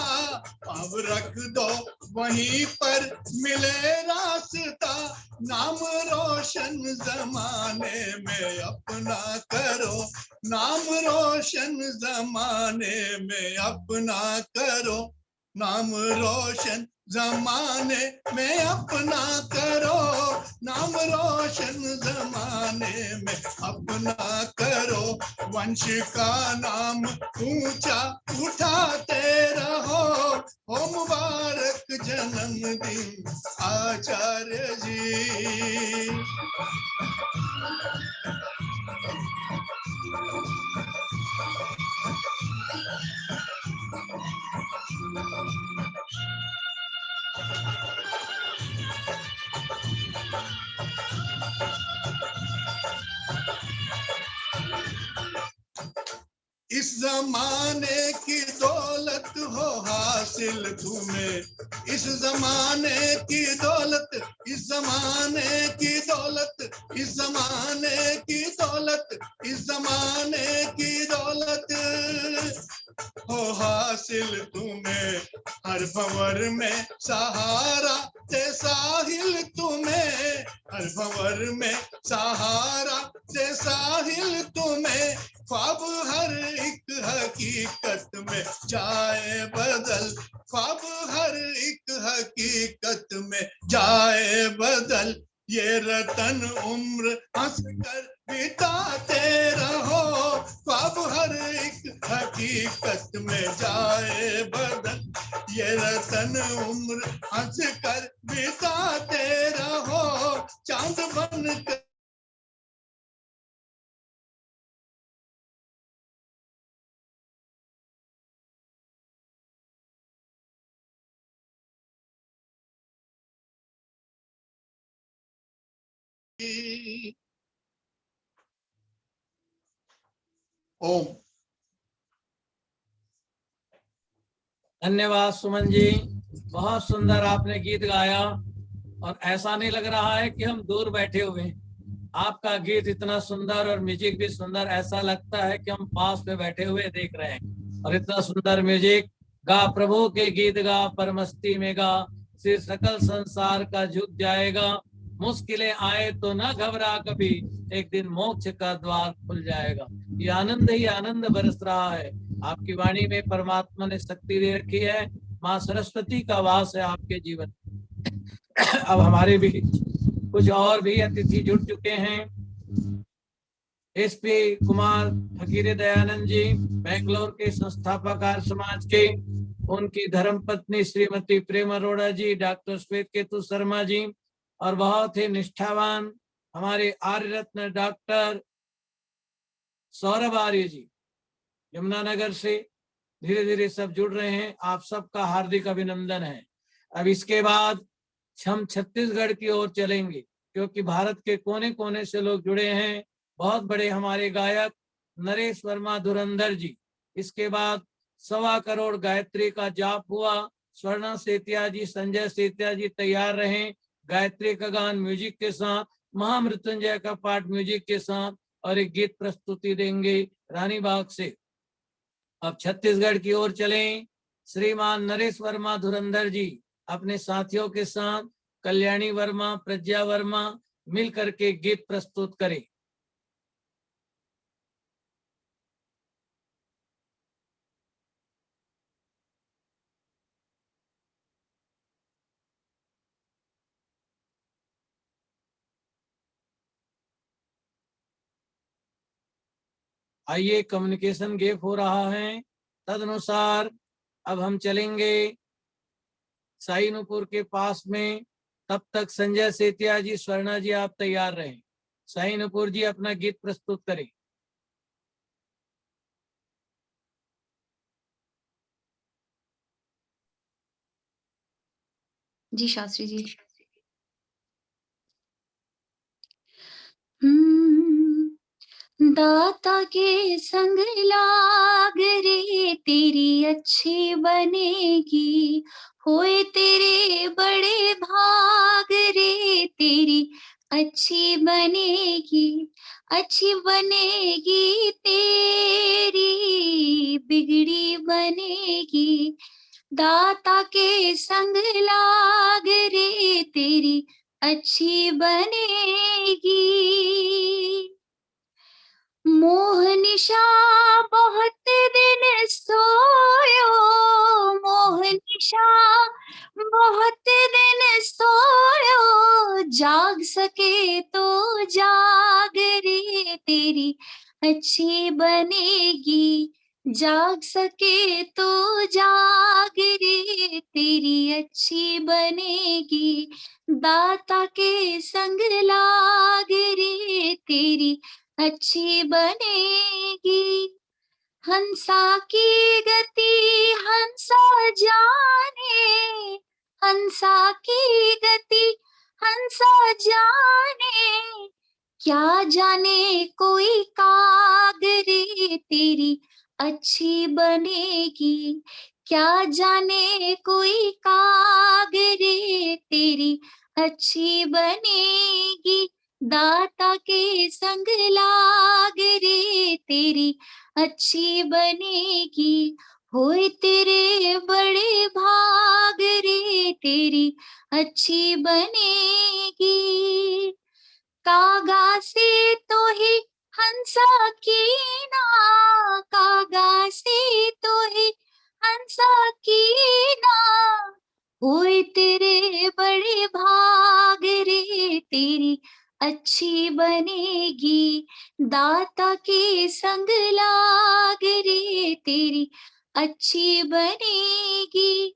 पाँव रख दो वहीं पर मिले रास्ता, नाम रोशन जमाने में अपना करो, नाम रोशन जमाने में अपना करो, नाम रोशन जमाने में अपना करो, नाम रोशन जमाने में अपना करो, वंश का नाम ऊंचा उठाते रहो, हो मुबारक जन्मदिन आचार्य जी। इस जमाने की दौलत हो हासिल तुम्हें, इस जमाने की दौलत, इस जमाने की दौलत, इस जमाने की दौलत, इस जमाने की दौलत हो हासिल तुम्हें, हर भंवर में सहारा दे साहिल तुम्हें, हर भंवर में सहारा दे साहिल तुम्हें, ख्वाब हर एक हकीकत में जाए बदल, ख्वाब हर एक हकीकत में जाए बदल, ये रतन उम्र हंस कर बिताते रहो, ख्वाब हर एक हकीकत में जाए बदल, ये रतन उम्र हंस कर बिताते रहो, चांद बन कर ओम। धन्यवाद सुमन जी, बहुत सुंदर आपने गीत गाया और ऐसा नहीं लग रहा है कि हम दूर बैठे हुए हैं। आपका गीत इतना सुंदर और म्यूजिक भी सुंदर, ऐसा लगता है कि हम पास में बैठे हुए देख रहे हैं। और इतना सुंदर म्यूजिक गा, प्रभु के गीत गा, परमस्ती में गा, फिर सकल संसार का झुक जाएगा, मुश्किलें आए तो न घबरा कभी, एक दिन मोक्ष का द्वार खुल जाएगा। ये आनंद ही आनंद बरस रहा है। आपकी वाणी में परमात्मा ने शक्ति दे रखी है, माँ सरस्वती का वास है आपके जीवन। अब हमारे भी कुछ और भी अतिथि जुड़ चुके हैं। एसपी कुमार फकीर दयानंद जी, बेंगलोर के संस्थापक आर्य समाज के, उनकी धर्मपत्नी श्रीमती प्रेम अरोड़ा जी, डॉक्टर श्वेत केतु शर्मा जी, और बहुत ही निष्ठावान हमारे आर्य रत्न डॉक्टर सौरभ आर्य जी, यमुनानगर से धीरे धीरे सब जुड़ रहे हैं। आप सबका हार्दिक अभिनंदन है। अब इसके बाद हम छत्तीसगढ़ की ओर चलेंगे, क्योंकि भारत के कोने कोने से लोग जुड़े हैं। बहुत बड़े हमारे गायक नरेश वर्मा धुरंधर जी, इसके बाद 1.25 करोड़ गायत्री का जाप हुआ। स्वर्णा सेतिया जी, संजय सेतिया जी तैयार रहें गायत्री का गान म्यूजिक के साथ, महामृत्युंजय का पाठ म्यूजिक के साथ, और एक गीत प्रस्तुति देंगे रानी बाग से। अब छत्तीसगढ़ की ओर चलें। श्रीमान नरेश वर्मा धुरंधर जी अपने साथियों के साथ कल्याणी वर्मा, प्रज्ञा वर्मा मिलकर के गीत प्रस्तुत करें। आइए, कम्युनिकेशन गैप हो रहा है, तदनुसार अब हम चलेंगे साईनुपुर के पास में। तब तक संजय सेतिया जी, स्वर्णा जी आप तैयार रहें। साईनुपुर जी अपना गीत प्रस्तुत करें। जी शास्त्री जी। दाता के संग लाग रे तेरी अच्छी बनेगी, होए तेरे बड़े भाग रे तेरी अच्छी बनेगी, अच्छी बनेगी तेरी बिगड़ी बनेगी। दाता के संग लाग रे तेरी अच्छी बनेगी। मोह निशा बहुत दिन सोयो, मोह निशा बहुत दिन सोयो, जाग सके तो जाग रे तेरी अच्छी बनेगी, जाग सके तो जाग रे तेरी अच्छी बनेगी। दाता के संग लाग रे तेरी अच्छी बनेगी। हंसा की गति हंसा जाने, हंसा की गति हंसा जाने, क्या जाने कोई काग रे तेरी अच्छी बनेगी, क्या जाने कोई काग रे तेरी अच्छी बनेगी। दाता के संग लाग रे तेरी अच्छी बनेगी, होए तेरे बड़े भाग रे तेरी अच्छी बनेगी। कागा से तो ही हंसा कीना, कागा से तो ही हंसा कीना, होए तेरे बड़े भाग रे तेरी अच्छी बनेगी। दाता के संग लाग रे तेरी अच्छी बनेगी।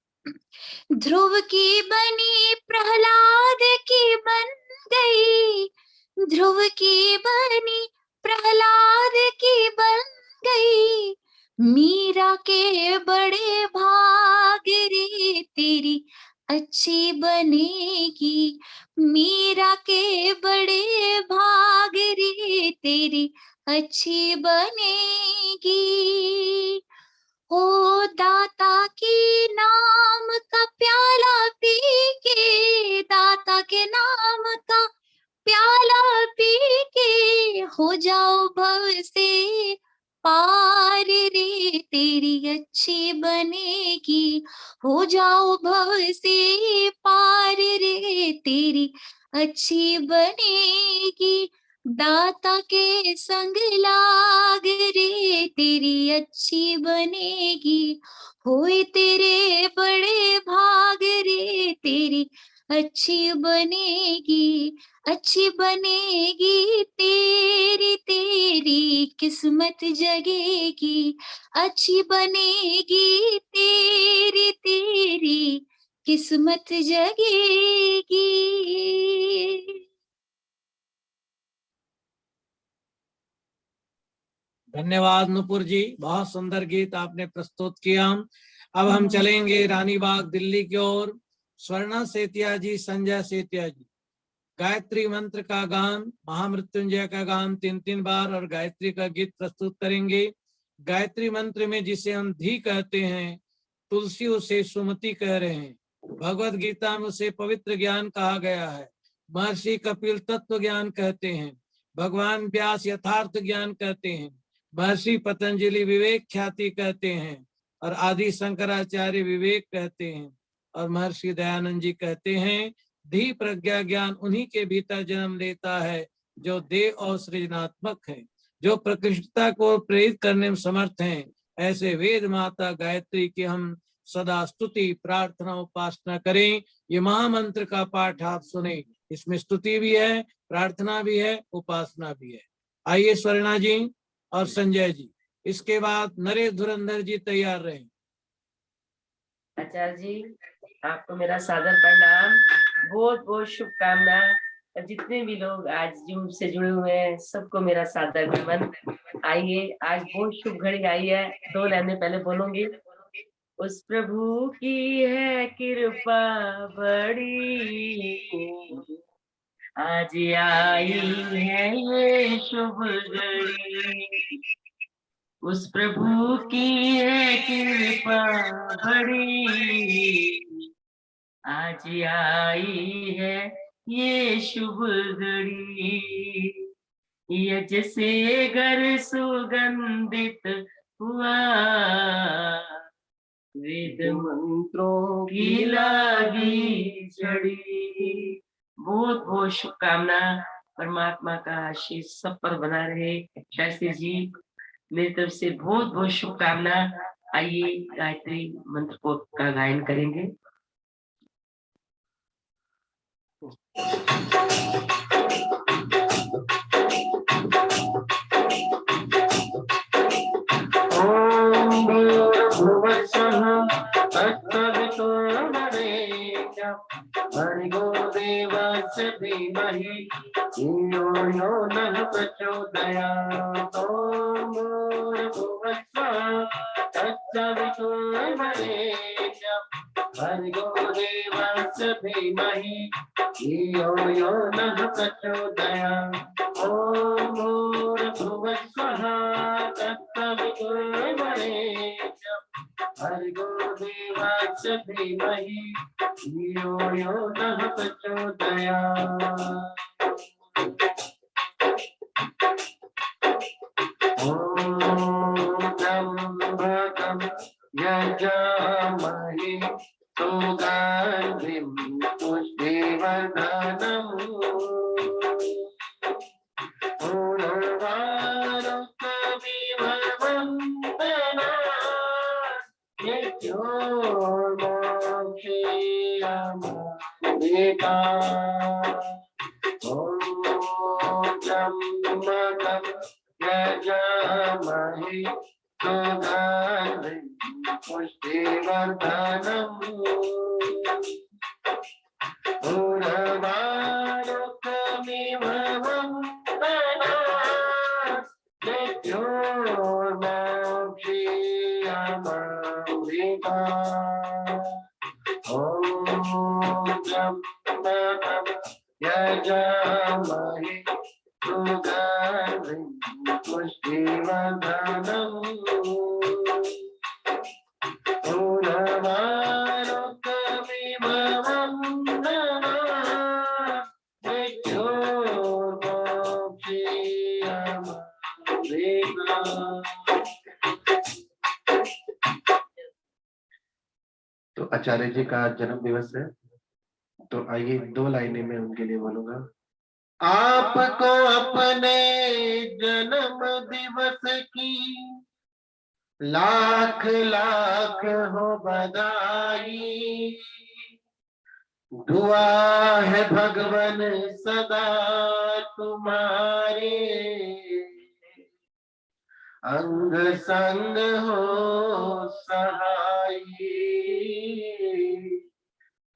ध्रुव की बनी प्रहलाद की बन गई, ध्रुव की बनी प्रहलाद की बन गई, मीरा के बड़े भाग रे तेरी अच्छी बनेगी, मीरा के बड़े भाग रे तेरी अच्छी बनेगी। ओ दाता के नाम का प्याला पी के, दाता के नाम का प्याला पी के, हो जाओ भव से पार रे तेरी अच्छी बनेगी, हो जाओ भव से पार रे तेरी अच्छी बनेगी। दाता के संग लाग रे तेरी अच्छी बनेगी, होए तेरे बड़े भाग रे तेरी अच्छी बनेगी, अच्छी बनेगी तेरी तेरी किस्मत जगेगी, अच्छी बनेगी तेरी तेरी किस्मत जगेगी। धन्यवाद नुपुर जी, बहुत सुंदर गीत आपने प्रस्तुत किया। अब हम चलेंगे रानी बाग दिल्ली की ओर। स्वर्णा सेतिया जी, संजय सेतिया जी गायत्री मंत्र का गान, महामृत्युंजय का गान 3-3 बार और गायत्री का गीत प्रस्तुत करेंगे। गायत्री मंत्र में जिसे हम धी कहते हैं, तुलसी उसे सुमति कह रहे हैं, भगवत गीता में उसे पवित्र ज्ञान कहा गया है, महर्षि कपिल तत्व ज्ञान कहते हैं, भगवान व्यास यथार्थ ज्ञान कहते हैं, महर्षि पतंजलि विवेक ख्याति कहते हैं, और आदि शंकराचार्य विवेक कहते हैं, और महर्षि दयानंद जी कहते हैं धी प्रज्ञा ज्ञान उन्हीं के भीतर जन्म लेता है जो देव और सृजनात्मक है, जो प्रकृष्टता को प्रेरित करने में समर्थ हैं। ऐसे वेद माता गायत्री की हम सदा स्तुति प्रार्थना उपासना करें। ये महामंत्र का पाठ आप सुने, इसमें स्तुति भी है, प्रार्थना भी है, उपासना भी है। आइए स्वर्णा जी और संजय जी, इसके बाद नरेश धुरंधर जी तैयार रहें। आचार्य जी, आपको मेरा सादर प्रणाम, बहुत बहुत शुभकामना। जितने भी लोग आज जूम से जुड़े हुए हैं सबको मेरा सादर नमन। आइए, आज बहुत शुभ घड़ी आई है। 2 लाइनें पहले बोलूंगी। उस प्रभु की है कृपा बड़ी, आज आई है ये शुभ घड़ी, उस प्रभु की है कृपा बड़ी, आज आई है ये शुभ घड़ी, यज से घर सुगंधित हुआ, वेद मंत्रों की लागी झड़ी। बहुत बहुत शुभकामना, परमात्मा का आशीष सब पर बना रहे। शास्त्री जी मेरी तरफ से बहुत बहुत शुभकामना। आइए गायत्री मंत्र को का गायन करेंगे। ओम भूर्भुवः स्वः तत्सवितुर्वरेण्यं भर्गो देवस्य धीमहि धियो यो नः प्रचोदयात्। ओम भूर्भुवः स्वः तत्सवितुर्वरेण्यं भर्गो देवस्य धीमहि धियो यो नः प्रचोदयात्। ओम भूर्भुवः स्वः तत्सवितुर्वरेण्यं भर्गो देवस्य धीमहि धियो यो नः प्रचोदयात्। ओम त्र्यंबकं यजामहे सुगन्धिं पुष्टिवर्धनम् उर्वारुकमिव वन्दनात् यज्ञोर्मोक्षीयमामृतात्। ॐ त्र्यंबकं यजामहे सुगन्धिं पुष्टिवर्धनम् उर्वारुकमिव वन्दनात् यज्ञोर्मोक्षीयमामृतात्। ॐ त्र्यंबकं यजामहे सुगन्धिं पुष्टिवर्धनम् उर्वारुकमिव वन्दनात् यज्ञोर्मोक्षीयमामृतात्। तो आचार्य जी का जन्म दिवस है, तो आइए 2 लाइनें में उनके लिए बोलूंगा। आपको अपने जन्म दिवस की लाख लाख हो बधाई, दुआ है भगवन सदा तुम्हारे, अंग संग हो सहाई,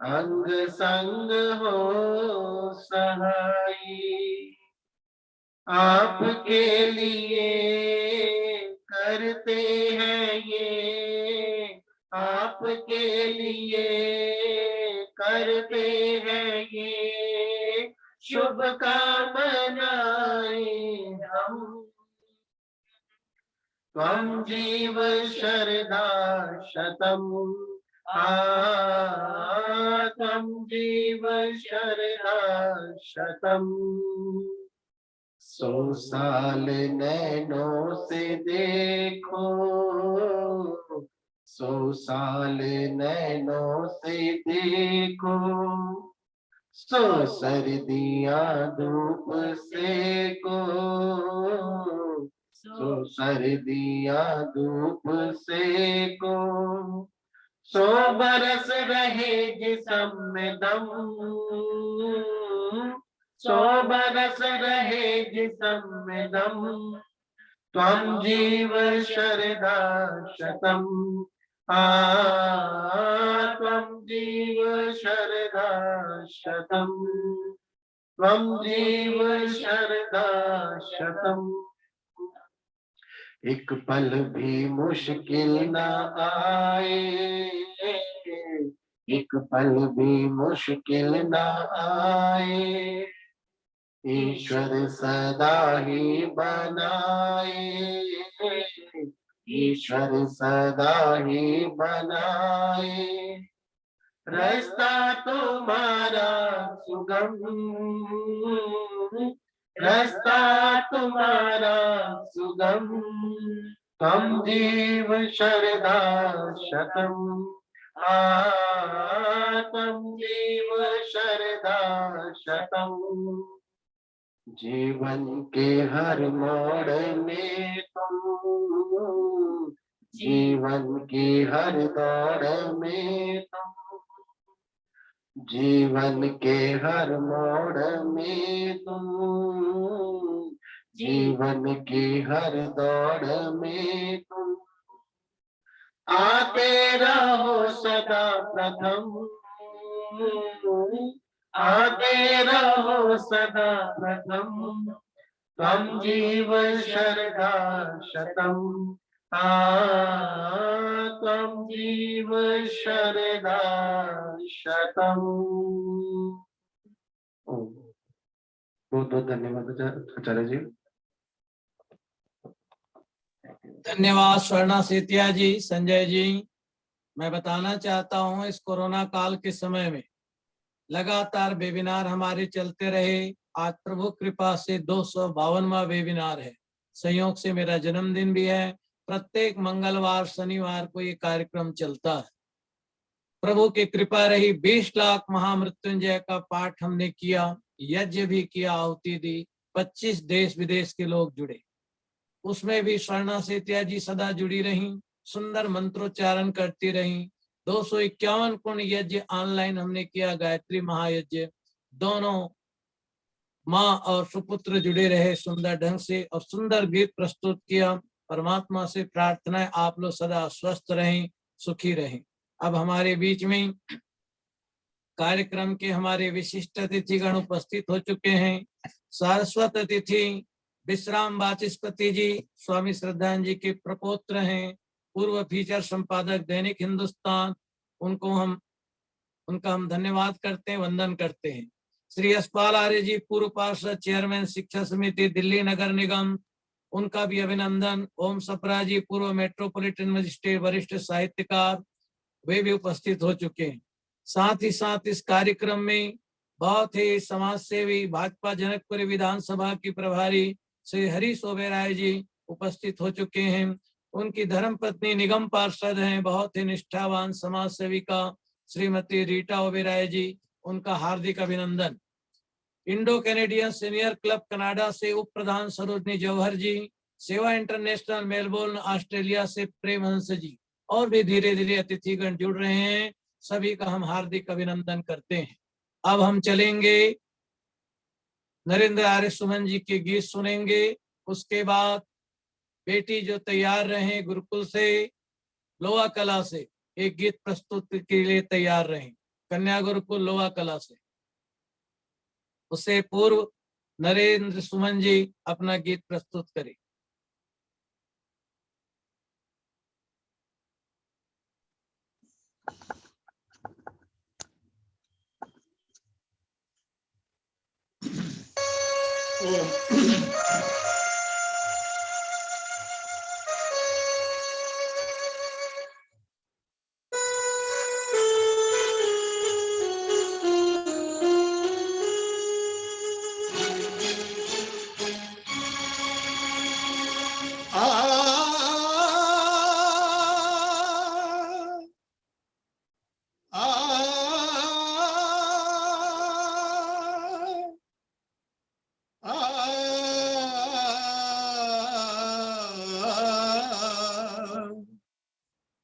अंग संग हो सहाई। आपके लिए करते हैं ये, आपके लिए करते हैं ये शुभ कामनाएं हम। त्वं जीव शरदा शतम्, त्वं जीव शरदा शतम्। 100 साल नैनों से देखो, 100 साल नैनों से देखो, 100 सर्दियां धूप सेको, 100 सर्दियां धूप सेको, 100 बरस रहे जिस्म में दम, 100 बरस रहे जिस्म में दम। त्वं जीव शरदा शतम्, त्वं जीव शरदा शतम्, त्वं जीव शरदा शतम्। एक पल भी मुश्किल न आए, एक पल भी मुश्किल न आए, ईश्वर सदा ही बनाए, ईश्वर सदा ही बनाए, रास्ता तुम्हारा सुगम, रास्ता तुम्हारा सुगम, तम जीव शरदा शतम, तम जीव शरदा शतम। जीवन के हर मोड़ में तुम, जीवन की हर दौड़ में तुम, जीवन के हर मोड़ में तुम, जीवन की हर दौड़ में तुम, आते रहो सदा प्रथम, आते रहो सदा प्रथम, तम जीव शरदा शतम, तम जीव शरदा शतम। बहुत बहुत धन्यवाद आचार्य जी। धन्यवाद स्वर्णा सेतिया जी, संजय जी। मैं बताना चाहता हूं, इस कोरोना काल के समय में लगातार वेबिनार हमारे चलते रहे। आज प्रभु कृपा से 252वां वेबिनार है। संयोग से मेरा जन्मदिन भी है। प्रत्येक मंगलवार शनिवार को ये कार्यक्रम चलता है। प्रभु की कृपा रही। 20 लाख महामृत्युंजय का पाठ हमने किया, यज्ञ भी किया, आहुति दी। 25 देश विदेश के लोग जुड़े। उसमें भी स्वर्णा सेतिया जी सदा जुड़ी रहीं, सुंदर मंत्रोच्चारण करती रहीं। 251 पुण्य यज्ञ ऑनलाइन हमने किया, गायत्री महायज्ञ। दोनों माँ और सुपुत्र जुड़े रहे सुंदर ढंग से और सुंदर गीत प्रस्तुत किया। परमात्मा से प्रार्थना है आप लोग सदा स्वस्थ रहें, सुखी रहें। अब हमारे बीच में कार्यक्रम के हमारे विशिष्ट अतिथिगण उपस्थित हो चुके हैं। सारस्वत अतिथि विश्राम वाचस्पति जी स्वामी श्रद्धानंद जी के प्रपौत्र हैं, पूर्व फीचर संपादक दैनिक हिंदुस्तान। उनका हम धन्यवाद करते हैं, वंदन करते हैं। श्री यशपाल आर्य जी पूर्व पार्षद चेयरमैन शिक्षा समिति दिल्ली नगर निगम, उनका भी अभिनंदन। ओम सप्रा जी पूर्व मेट्रोपॉलिटन मजिस्ट्रेट वरिष्ठ साहित्यकार, वे भी उपस्थित हो चुके हैं। साथ ही साथ इस कार्यक्रम में बहुत ही समाज सेवी भाजपा जनकपुरी विधानसभा की प्रभारी श्री हरीश ओबेराय जी उपस्थित हो चुके हैं। उनकी धर्मपत्नी निगम पार्षद हैं, बहुत ही निष्ठावान समाज सेविका श्रीमती रीटा ओबेराय जी, उनका हार्दिक अभिनंदन। Indo Canadian senior club Canada से उप प्रधान सरोजनी जौहर जी, सेवा इंटरनेशनल मेलबोर्न ऑस्ट्रेलिया से प्रेम हंस जी, और भी धीरे धीरे अतिथिगण जुड़ रहे हैं। सभी का हम हार्दिक अभिनंदन करते हैं। अब हम चलेंगे, नरेंद्र आर्य सुमन जी के गीत सुनेंगे। उसके बाद बेटी जो तैयार रहे गुरुकुल से, लोहा कला से एक गीत प्रस्तुत के लिए तैयार रहे, कन्या गुरुकुल लोहा कला से। उससे पूर्व नरेंद्र सुमन जी अपना गीत प्रस्तुत करें।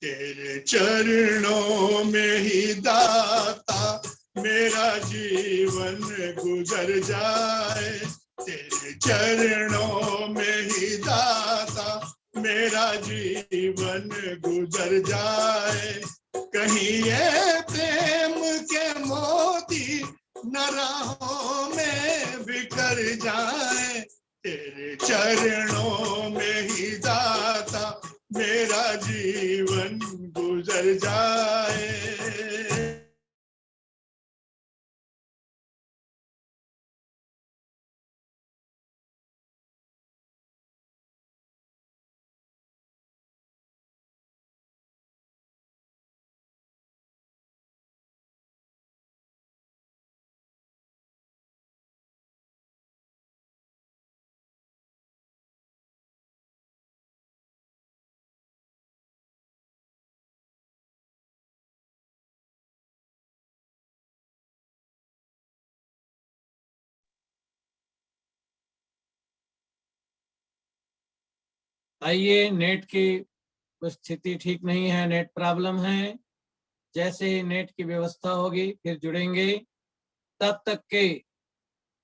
तेरे चरणों में ही दाता मेरा जीवन गुजर जाए, तेरे चरणों में ही दाता मेरा जीवन गुजर जाए। कहीं ये प्रेम के मोती न राहों में बिखर जाए, तेरे चरणों में ही दाता मेरा जीवन गुजर जाए। आइए, नेट की कुछ स्थिति ठीक नहीं है, नेट प्रॉब्लम है। जैसे नेट की व्यवस्था होगी फिर जुड़ेंगे। तब तक के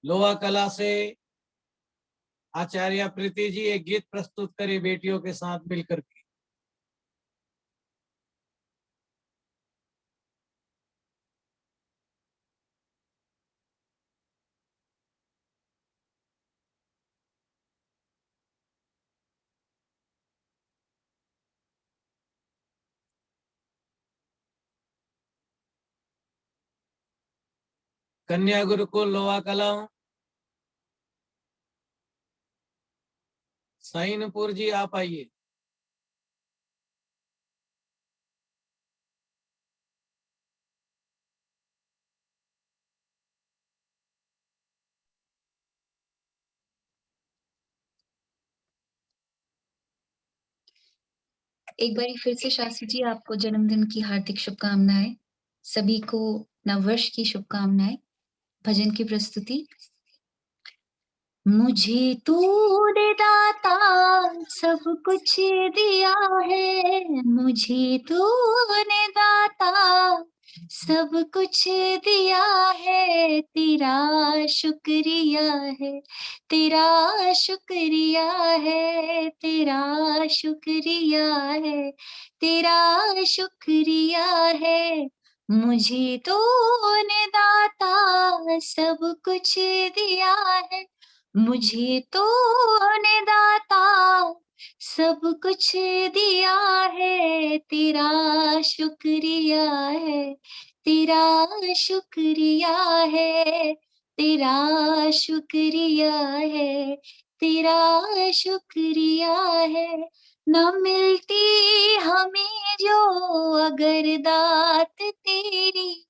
लोहा कला से आचार्य प्रीति जी एक गीत प्रस्तुत करें बेटियों के साथ मिलकर के। कन्या गुरुकुल लोहा कला, साइनपुर जी आप आइए। एक बारी फिर से शास्त्री जी आपको जन्मदिन की हार्दिक शुभकामनाएं। सभी को नववर्ष की शुभकामनाएं। भजन की प्रस्तुति। मुझे तूने दाता सब कुछ दिया है, मुझे तूने दाता सब कुछ दिया है, तेरा शुक्रिया है, तेरा शुक्रिया है, तेरा शुक्रिया है, तेरा शुक्रिया है। मुझे तूने दाता सब कुछ दिया है, मुझे तूने दाता सब कुछ दिया है, तेरा शुक्रिया है, तेरा शुक्रिया है, तेरा शुक्रिया है, तेरा शुक्रिया है। न मिलती हमें जो अगर दात तेरी,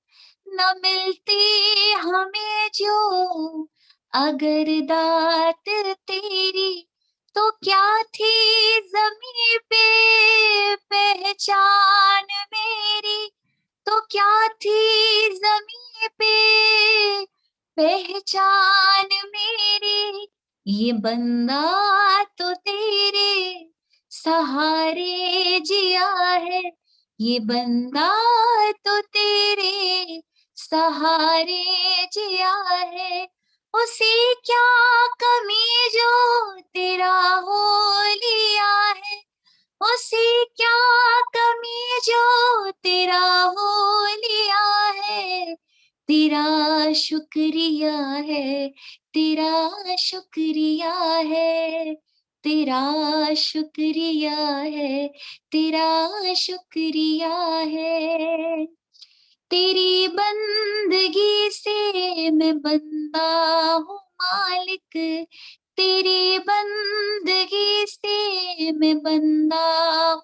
न मिलती हमें जो अगर दात तेरी, तो क्या थी ज़मीं पे पहचान मेरी, तो क्या थी ज़मीं पे पहचान मेरी। ये बंदा तो तेरे सहारे जिया है, ये बंदा तो तेरे सहारे जिया है। उसे क्या कमी जो तेरा हो लिया है, उसे क्या कमी जो तेरा हो लिया है। तेरा शुक्रिया है, तेरा शुक्रिया है, तेरा शुक्रिया है, तेरा शुक्रिया है। तेरी बंदगी से मैं बंदा हूँ मालिक, तेरी बंदगी से मैं बंदा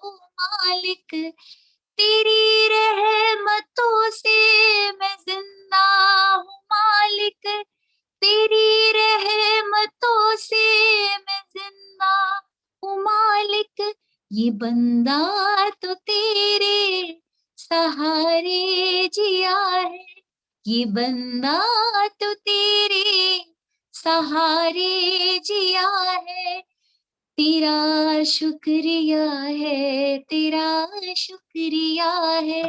हूँ मालिक, तेरी रहमतों से मैं जिंदा हूँ मालिक, तेरी रहमतों से मैं जिंदा हूँ मालिक। ये बंदा तो तेरे सहारे जिया है, ये बंदा तो तेरे सहारे जिया है। तेरा शुक्रिया है, तेरा शुक्रिया है,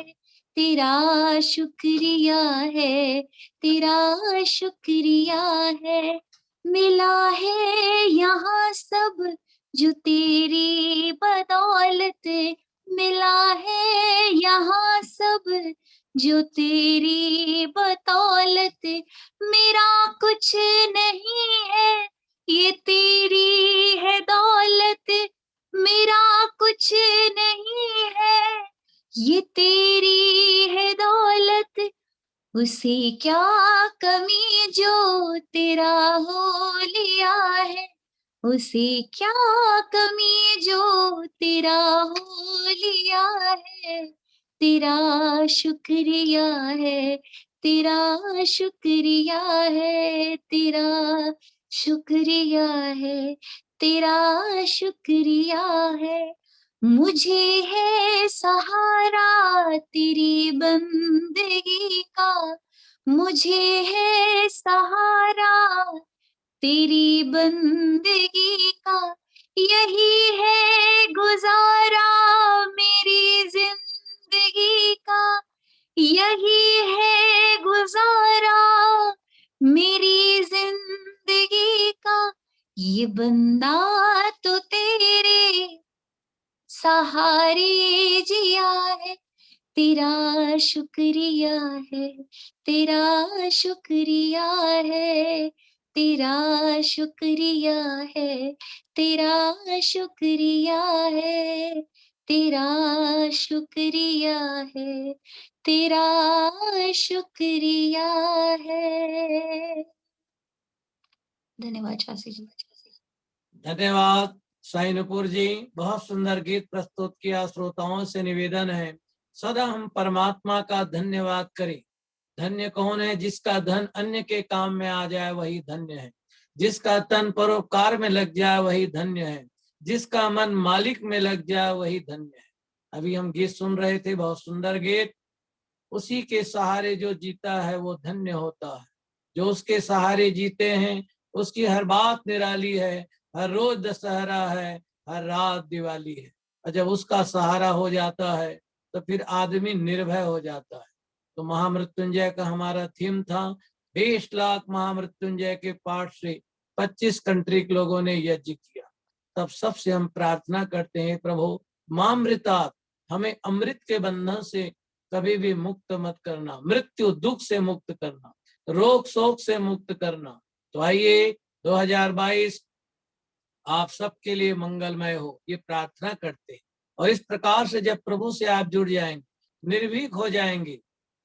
तेरा शुक्रिया है, तेरा शुक्रिया है। मिला है यहाँ सब जो तेरी बदौलत, मिला है यहाँ सब जो तेरी बदौलत। मेरा कुछ नहीं है ये तेरी है दौलत, मेरा कुछ नहीं है ये तेरी है दौलत। उसे क्या कमी जो तेरा हो लिया है, उसे क्या कमी जो तेरा हो लिया है। तेरा शुक्रिया है, तेरा शुक्रिया है, तेरा शुक्रिया है, तेरा शुक्रिया है। मुझे है सहारा तेरी बंदगी का, मुझे है सहारा तेरी बंदगी का। यही है गुजारा मेरी जिंदगी का, यही है गुजारा मेरी जिंदगी का, ये बंदा तो तेरे सहारे जिया है, तेरा शुक्रिया है, तेरा शुक्रिया है, तेरा शुक्रिया है, तेरा शुक्रिया है, तेरा शुक्रिया है, तेरा शुक्रिया है। धन्यवाद शास्त्री जी। धन्यवाद साईं नुपुर जी, बहुत सुंदर गीत प्रस्तुत किया। श्रोताओं से निवेदन है सदा हम परमात्मा का धन्यवाद करें। धन्य कौन है? जिसका धन अन्य के काम में आ जाए वही धन्य है, जिसका तन परोपकार में लग जाए वही धन्य है, जिसका मन मालिक में लग जाए वही धन्य है। अभी हम गीत सुन रहे थे, बहुत सुंदर गीत। उसी के सहारे जो जीता है वो धन्य होता है। जो उसके सहारे जीते हैं उसकी हर बात निराली है, हर रोज दशहरा है, हर रात दिवाली है। और जब उसका सहारा हो जाता है तो फिर आदमी निर्भय हो जाता है। तो महामृत्युंजय का हमारा थीम था 20 लाख महामृत्युंजय के पाठ से 25 कंट्री के लोगों ने यज्ञ किया। तब सबसे हम प्रार्थना करते हैं, प्रभु मामृतात, हमें अमृत के बंधन से कभी भी मुक्त मत करना, मृत्यु दुख से मुक्त करना, रोग शोक से मुक्त करना। तो आइए 2022 आप सबके लिए मंगलमय हो, ये प्रार्थना करते हैं। और इस प्रकार से जब प्रभु से आप जुड़ जाएंगे, निर्भीक हो जाएंगे,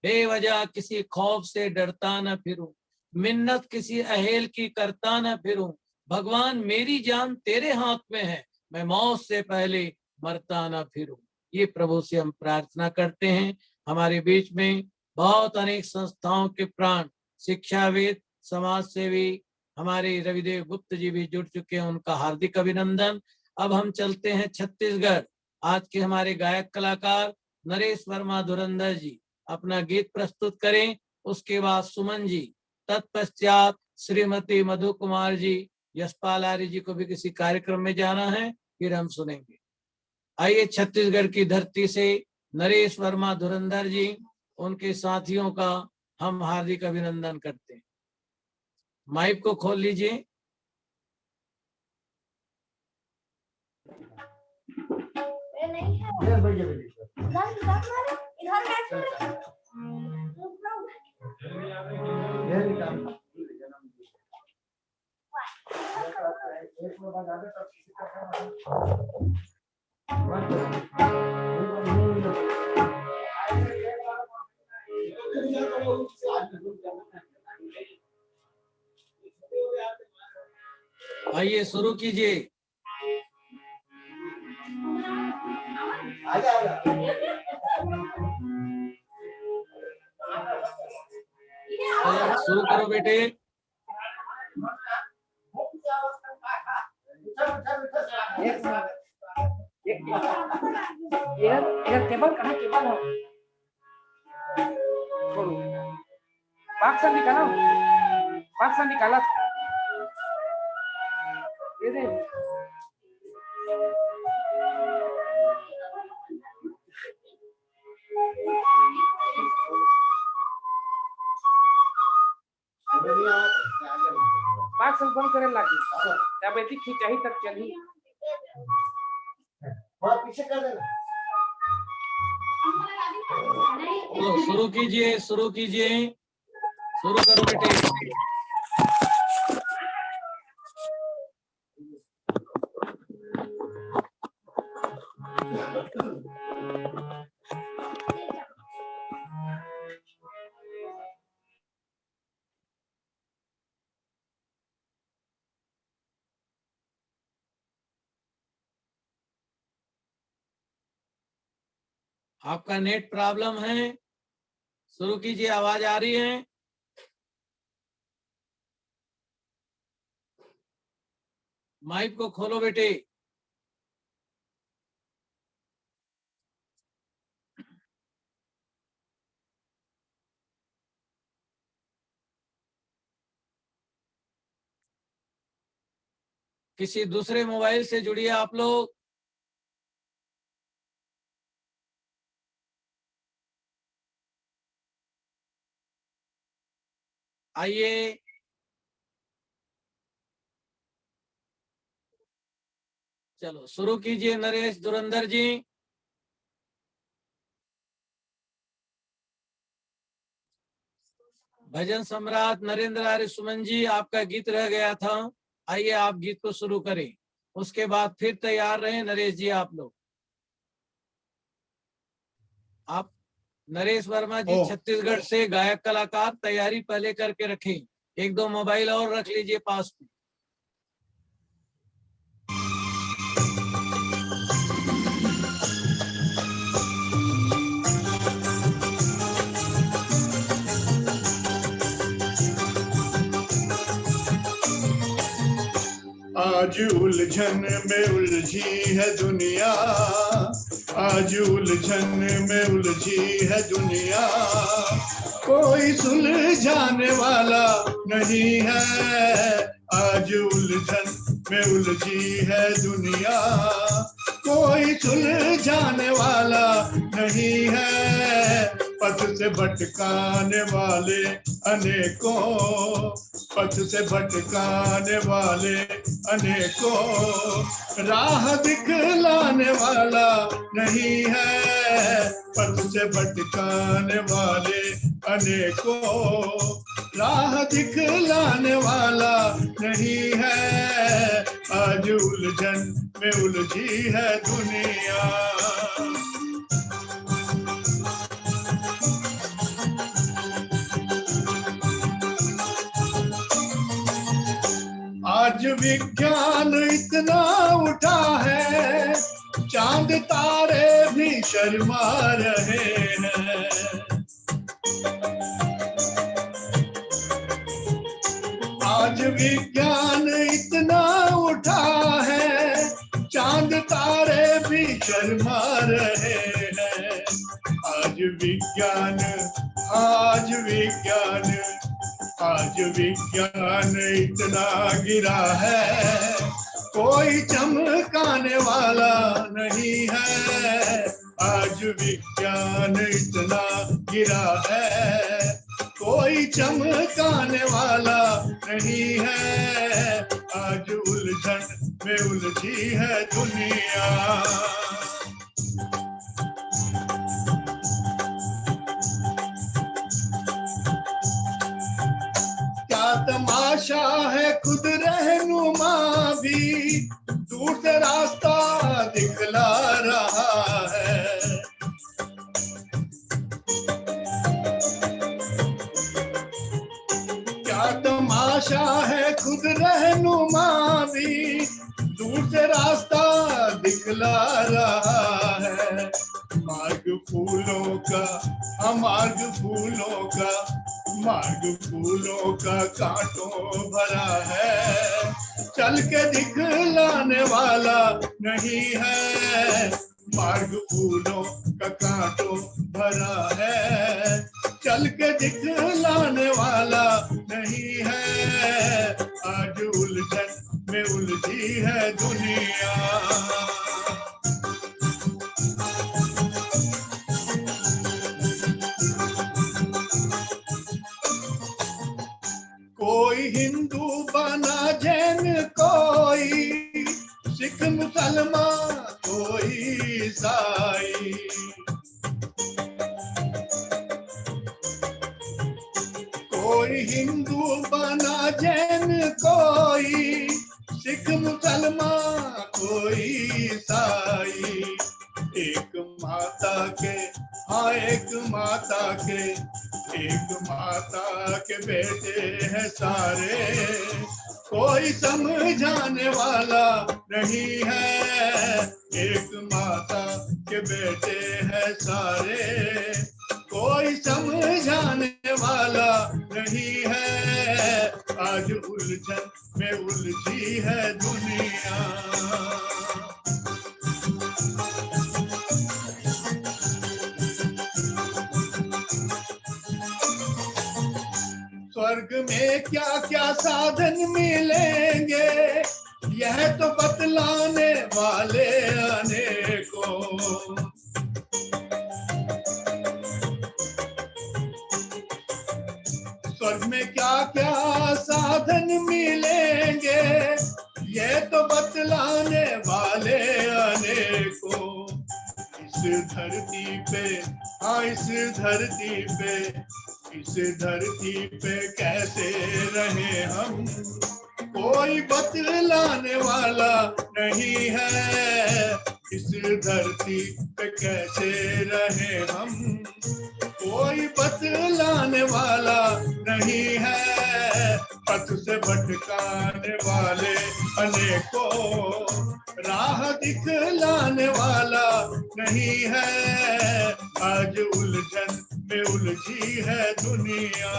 बेवजह किसी खौफ से डरता न फिरूं, मिन्नत किसी अहेल की करता न फिरूं, भगवान मेरी जान तेरे हाथ में है, मैं मौत से पहले मरता न फिरूं। ये प्रभु से हम प्रार्थना करते हैं। हमारे बीच में बहुत अनेक संस्थाओं के प्राण शिक्षाविद, समाज सेवी हमारे रविदेव गुप्त जी भी जुड़ चुके हैं, उनका हार्दिक अभिनंदन। अब हम चलते हैं छत्तीसगढ़। आज के हमारे गायक कलाकार नरेश वर्मा धुरंधर जी अपना गीत प्रस्तुत करें, उसके बाद सुमन जी, तत्पश्चात श्रीमती मधु कुमार जी, यशपाल आर्य जी को भी किसी कार्यक्रम में जाना है, फिर हम सुनेंगे। आइए छत्तीसगढ़ की धरती से नरेश वर्मा धुरंधर जी, उनके साथियों का हम हार्दिक अभिनंदन करते हैं। माइक को खोल लीजिए। आइए शुरू कीजिए। शुरू करो बेटे। केबल कहाँ केबल है? बक्सा निकालो, बक्सा निकाला दे दे। बक्सा बंद करे लागी, जब ऐसी खिंचाई तक चली। थोड़ा पीछे कर देना। शुरू कीजिए, शुरू कीजिए, शुरू करो बेटे। आपका नेट प्रॉब्लम है, शुरू कीजिए। आवाज आ रही है? माइक को खोलो बेटे। किसी दूसरे मोबाइल से जुड़िए आप लोग। आइए, चलो शुरू कीजिए नरेश धुरंधर जी। भजन सम्राट नरेंद्र आर्य सुमन जी, आपका गीत रह गया था, आइए आप गीत को शुरू करें। उसके बाद फिर तैयार रहें नरेश जी आप लोग। आप नरेश वर्मा जी छत्तीसगढ़ से गायक कलाकार, तैयारी पहले करके रखें। एक दो मोबाइल और रख लीजिए पास में। आज उलझन में उलझी है दुनिया, आज उलझन में उलझी है दुनिया, कोई सुलझाने वाला नहीं है। आज उलझन में उलझी है दुनिया, कोई सुलझाने वाला नहीं है। पथ से भटकाने वाले अनेकों, पथ से भटकाने वाले अनेकों, राह दिखलाने वाला नहीं है। पथ से भटकाने वाले अनेकों, राह दिखलाने वाला नहीं है। आज उलझन में उलझी है दुनिया। आज विज्ञान इतना उठा है, चांद तारे भी शर्मा रहे हैं। आज विज्ञान इतना उठा है, चांद तारे भी शर्मा रहे हैं। आज विज्ञान, आज विज्ञान, आज विज्ञान इतना गिरा है, कोई चमकाने वाला नहीं है। आज विज्ञान इतना गिरा है, कोई चमकाने वाला नहीं है। आज उलझन में उलझी है दुनिया। क्या तमाशा है, खुद रहनुमा भी दूर से रास्ता दिखला रहा है। क्या तमाशा है, खुद रहनुमा भी दूर से रास्ता दिखला रहा है। मार्ग फूलों का, मार्ग फूलों का, मार्ग फूलों का कांटों भरा है, चल के दिखलाने वाला नहीं है। मार्ग फूलों का कांटों भरा है, चल के दिखलाने वाला नहीं है। आज उलझन में उलझी है दुनिया। कोई हिंदू बना जैन, कोई सिख मुसलमान, कोई ईसाई। कोई हिंदू बना जैन, कोई सिख मुसलमान, कोई ईसाई। एक माता के, हाँ एक माता के, एक माता के बेटे हैं सारे, कोई समझाने वाला नहीं है। एक माता के बेटे हैं सारे, कोई समझाने वाला नहीं है। आज उलझन में उलझी है दुनिया। स्वर्ग में क्या क्या साधन मिलेंगे, यह तो बतलाने वाले अनेकों। स्वर्ग में क्या क्या साधन मिलेंगे, ये तो बतलाने वाले अनेकों। इस धरती पे, हाँ इस धरती पे, इस धरती पे कैसे रहे हम, कोई बतलाने वाला नहीं है। इस धरती पे कैसे रहे हम, कोई बतलाने वाला नहीं है। पथ से भटकाने वाले अनेकों, राह दिखलाने वाला नहीं है। आज उलझन में उलझी है दुनिया।